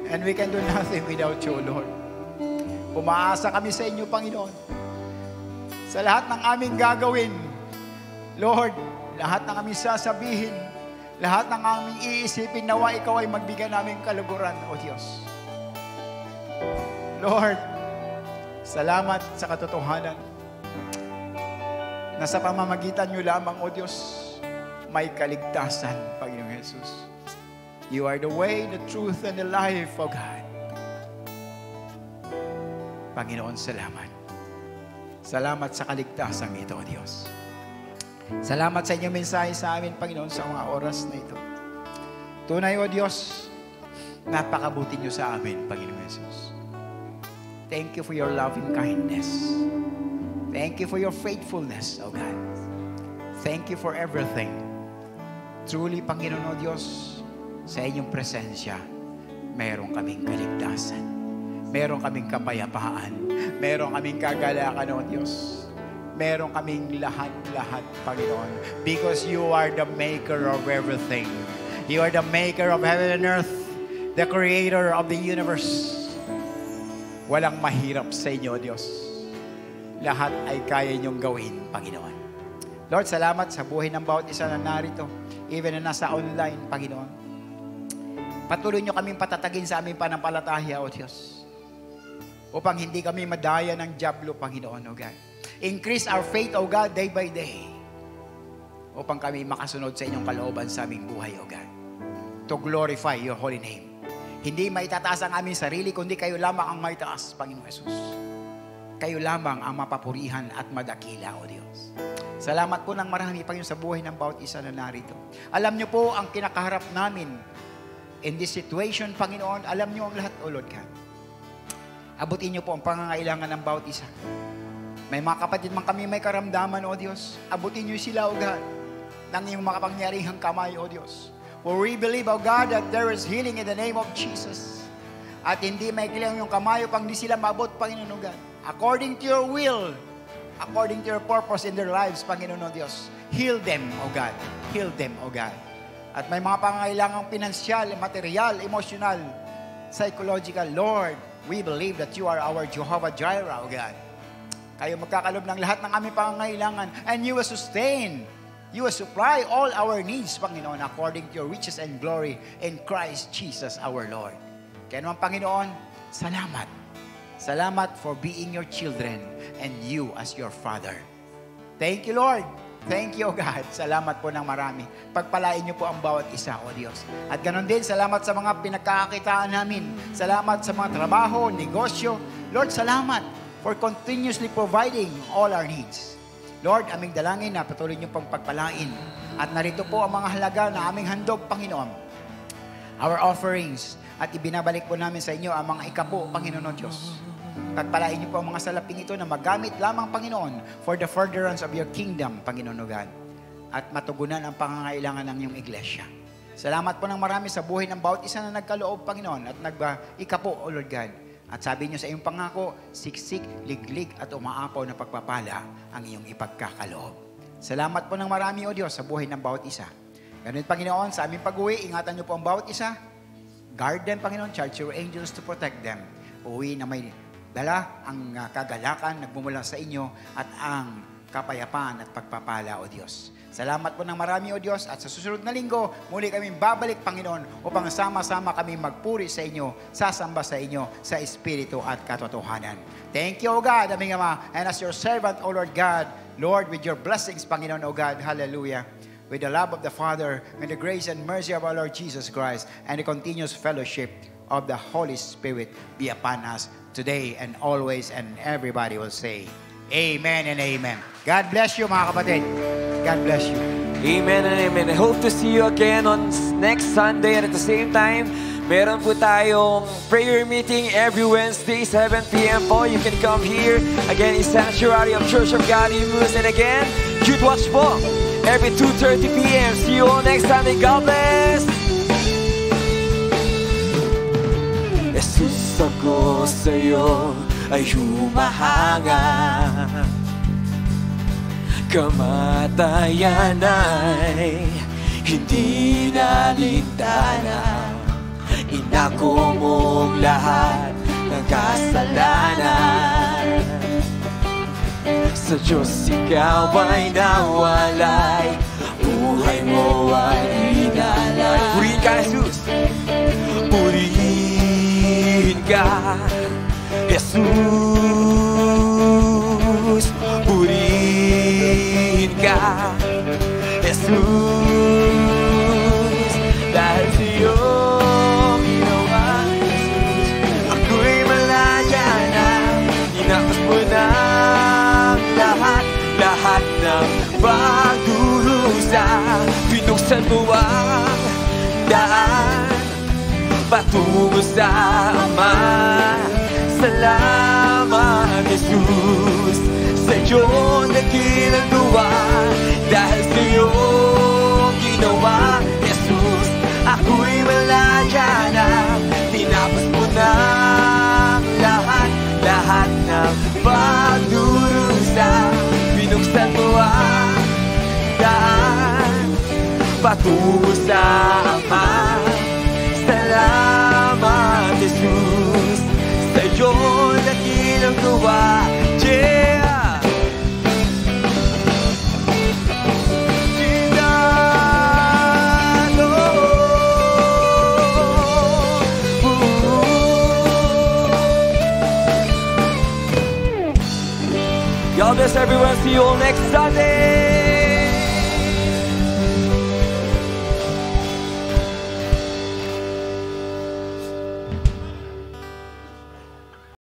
And we can do nothing without you, Lord. Umaasa kami sa inyo, Panginoon. Sa lahat ng aming gagawin, Lord, lahat ng aming sasabihin, lahat ng aming iisipin, nawa ikaw ay magbigay namin kaluguran, O Diyos. Lord, salamat sa katotohanan na sa pamamagitan niyo lamang, O Diyos, may kaligtasan, Panginoong Jesus. You are the way, the truth, and the life, O God. Panginoon, salamat. Salamat sa kaligtasan ito, O Diyos. Salamat sa inyong mensahe sa amin, Panginoon, sa mga oras na ito. Tunay, O Diyos, napakabuti niyo sa amin, Panginoon Jesus. Thank you for your loving kindness. Thank you for your faithfulness, O God. Thank you for everything. Truly, Panginoon, O Diyos, sa inyong presensya, meron kaming kaligtasan. Meron kaming kapayapaan. Meron kaming kagalakan, O Diyos. Meron kaming lahat-lahat, Panginoon. Because you are the maker of everything. You are the maker of heaven and earth. The creator of the universe. Walang mahirap sa inyo, Diyos. Lahat ay kaya niyong gawin, Panginoon. Lord, salamat sa buhay ng bawat isa na narito. Even na nasa online, Panginoon. Patuloy niyo kaming patatagin sa aming panampalataya, O Diyos. Upang hindi kami madaya ng dyablo, Panginoon, O God. Increase our faith, O God, day by day. Upang kami makasunod sa inyong kalooban sa aming buhay, O God. To glorify your holy name. Hindi maitataas ang aming sarili, kundi kayo lamang ang maitaas, Panginoon Jesus. Kayo lamang ang mapapurihan at madakila, O Diyos. Salamat po ng marami, Panginoon, sa buhay ng bawat isa na narito. Alam niyo po ang kinakaharap namin in this situation, Panginoon. Alam niyo ang lahat, O Lord God. Abutin niyo po ang pangangailangan ng bawat isa. May mga kapatid man kami may karamdaman, O Diyos. Abutin niyo sila, O God, ng iyong makapangyarihang kamay, O Diyos. For we believe, O God, that there is healing in the name of Jesus. At hindi may kilang yung kamay upang di sila maabot, Panginoon, O God. According to your will, according to your purpose in their lives, Panginoon, O Diyos. Heal them, O God. Heal them, O God. At may mga pangangailangang pinansyal, material, emotional, psychological. Lord, we believe that you are our Jehovah Jireh, O God. Kayo magkakalob ng lahat ng aming pangangailangan, and you will sustain, you will supply all our needs, Panginoon, according to your riches and glory in Christ Jesus our Lord. Kaya naman, Panginoon, salamat. Salamat for being your children and you as your Father. Thank you, Lord. Thank you, God. Salamat po ng marami. Pagpalain niyo po ang bawat isa, O Diyos. At ganon din, salamat sa mga pinagkakakitaan namin. Salamat sa mga trabaho, negosyo. Lord, salamat for continuously providing all our needs. Lord, aming dalangin na patuloy niyo pong pagpalain. At narito po ang mga halaga na aming handog, Panginoon. Our offerings. At ibinabalik po namin sa inyo ang mga ikapo, Panginoon Diyos. Pagpalain niyo po ang mga salaping ito na magamit lamang, Panginoon, for the furtherance of your kingdom, Panginoon God. At matugunan ang pangangailangan ng iyong iglesia. Salamat po ng marami sa buhay ng bawat isa na nagkaloob, Panginoon, at ikapo, O Lord God. At sabi niyo sa iyong pangako, siksik, liglig at umaapaw na pagpapala ang iyong ipagkakaloob. Salamat po ng marami, O Diyos, sa buhay ng bawat isa. Ganun, Panginoon, sa aming pag-uwi, ingatan niyo po ang bawat isa. Guard them, Panginoon, charge your angels to protect them. Uwi na may dala ang kagalakan, nagmumula sa inyo at ang kapayapaan at pagpapala, O Diyos. Salamat po ng marami, O Diyos, at sa susunod na linggo, muli kaming babalik, Panginoon, upang sama-sama kami magpuri sa inyo, sasamba sa inyo, sa Espiritu at katotohanan. Thank you, O God, aming Ama, and as your servant, O Lord God, Lord, with your blessings, Panginoon, O God, hallelujah, with the love of the Father, and the grace and mercy of our Lord Jesus Christ, and the continuous fellowship of the Holy Spirit be upon us today and always, and everybody will say, Amen and Amen. God bless you, mga kapatid. God bless you. Amen and amen. I hope to see you again on next Sunday, and at the same time, meron po tayong prayer meeting every Wednesday, 7 p.m. po. You can come here. Again, in Sanctuary of Church of God Imus. And again, Youth Watch po. Every 2:30 p.m. See you all next Sunday. God bless! Jesus, ako sa'yo ay humahanga. Kamatayan ay hindi nalintana. Inako mong lahat ng kasalanan. Sa Diyos ikaw ay nawalay, buhay mo ay inalay. Purihin ka, Jesus! Purihin ka, Jesus! Purihin ka, Jesus! Dahil sa'yo ginawa, Jesus, ako'y malaya na. Inakos mo na lahat ng pagdurusa. Pinuksan mo ang daan patungo sa Ama. Salamat, Jesus, sa iyong dakilang gawa. Dahil sa iyong ginawa, Jesus, ako'y malaya na. Tinapos mo na lahat ng pagdurusa. Binuksan mo ang daan patungo sa Ama. Salamat, Jesus, sa iyong dakilang gawa. Yeah! God bless everyone. See you all next Sunday.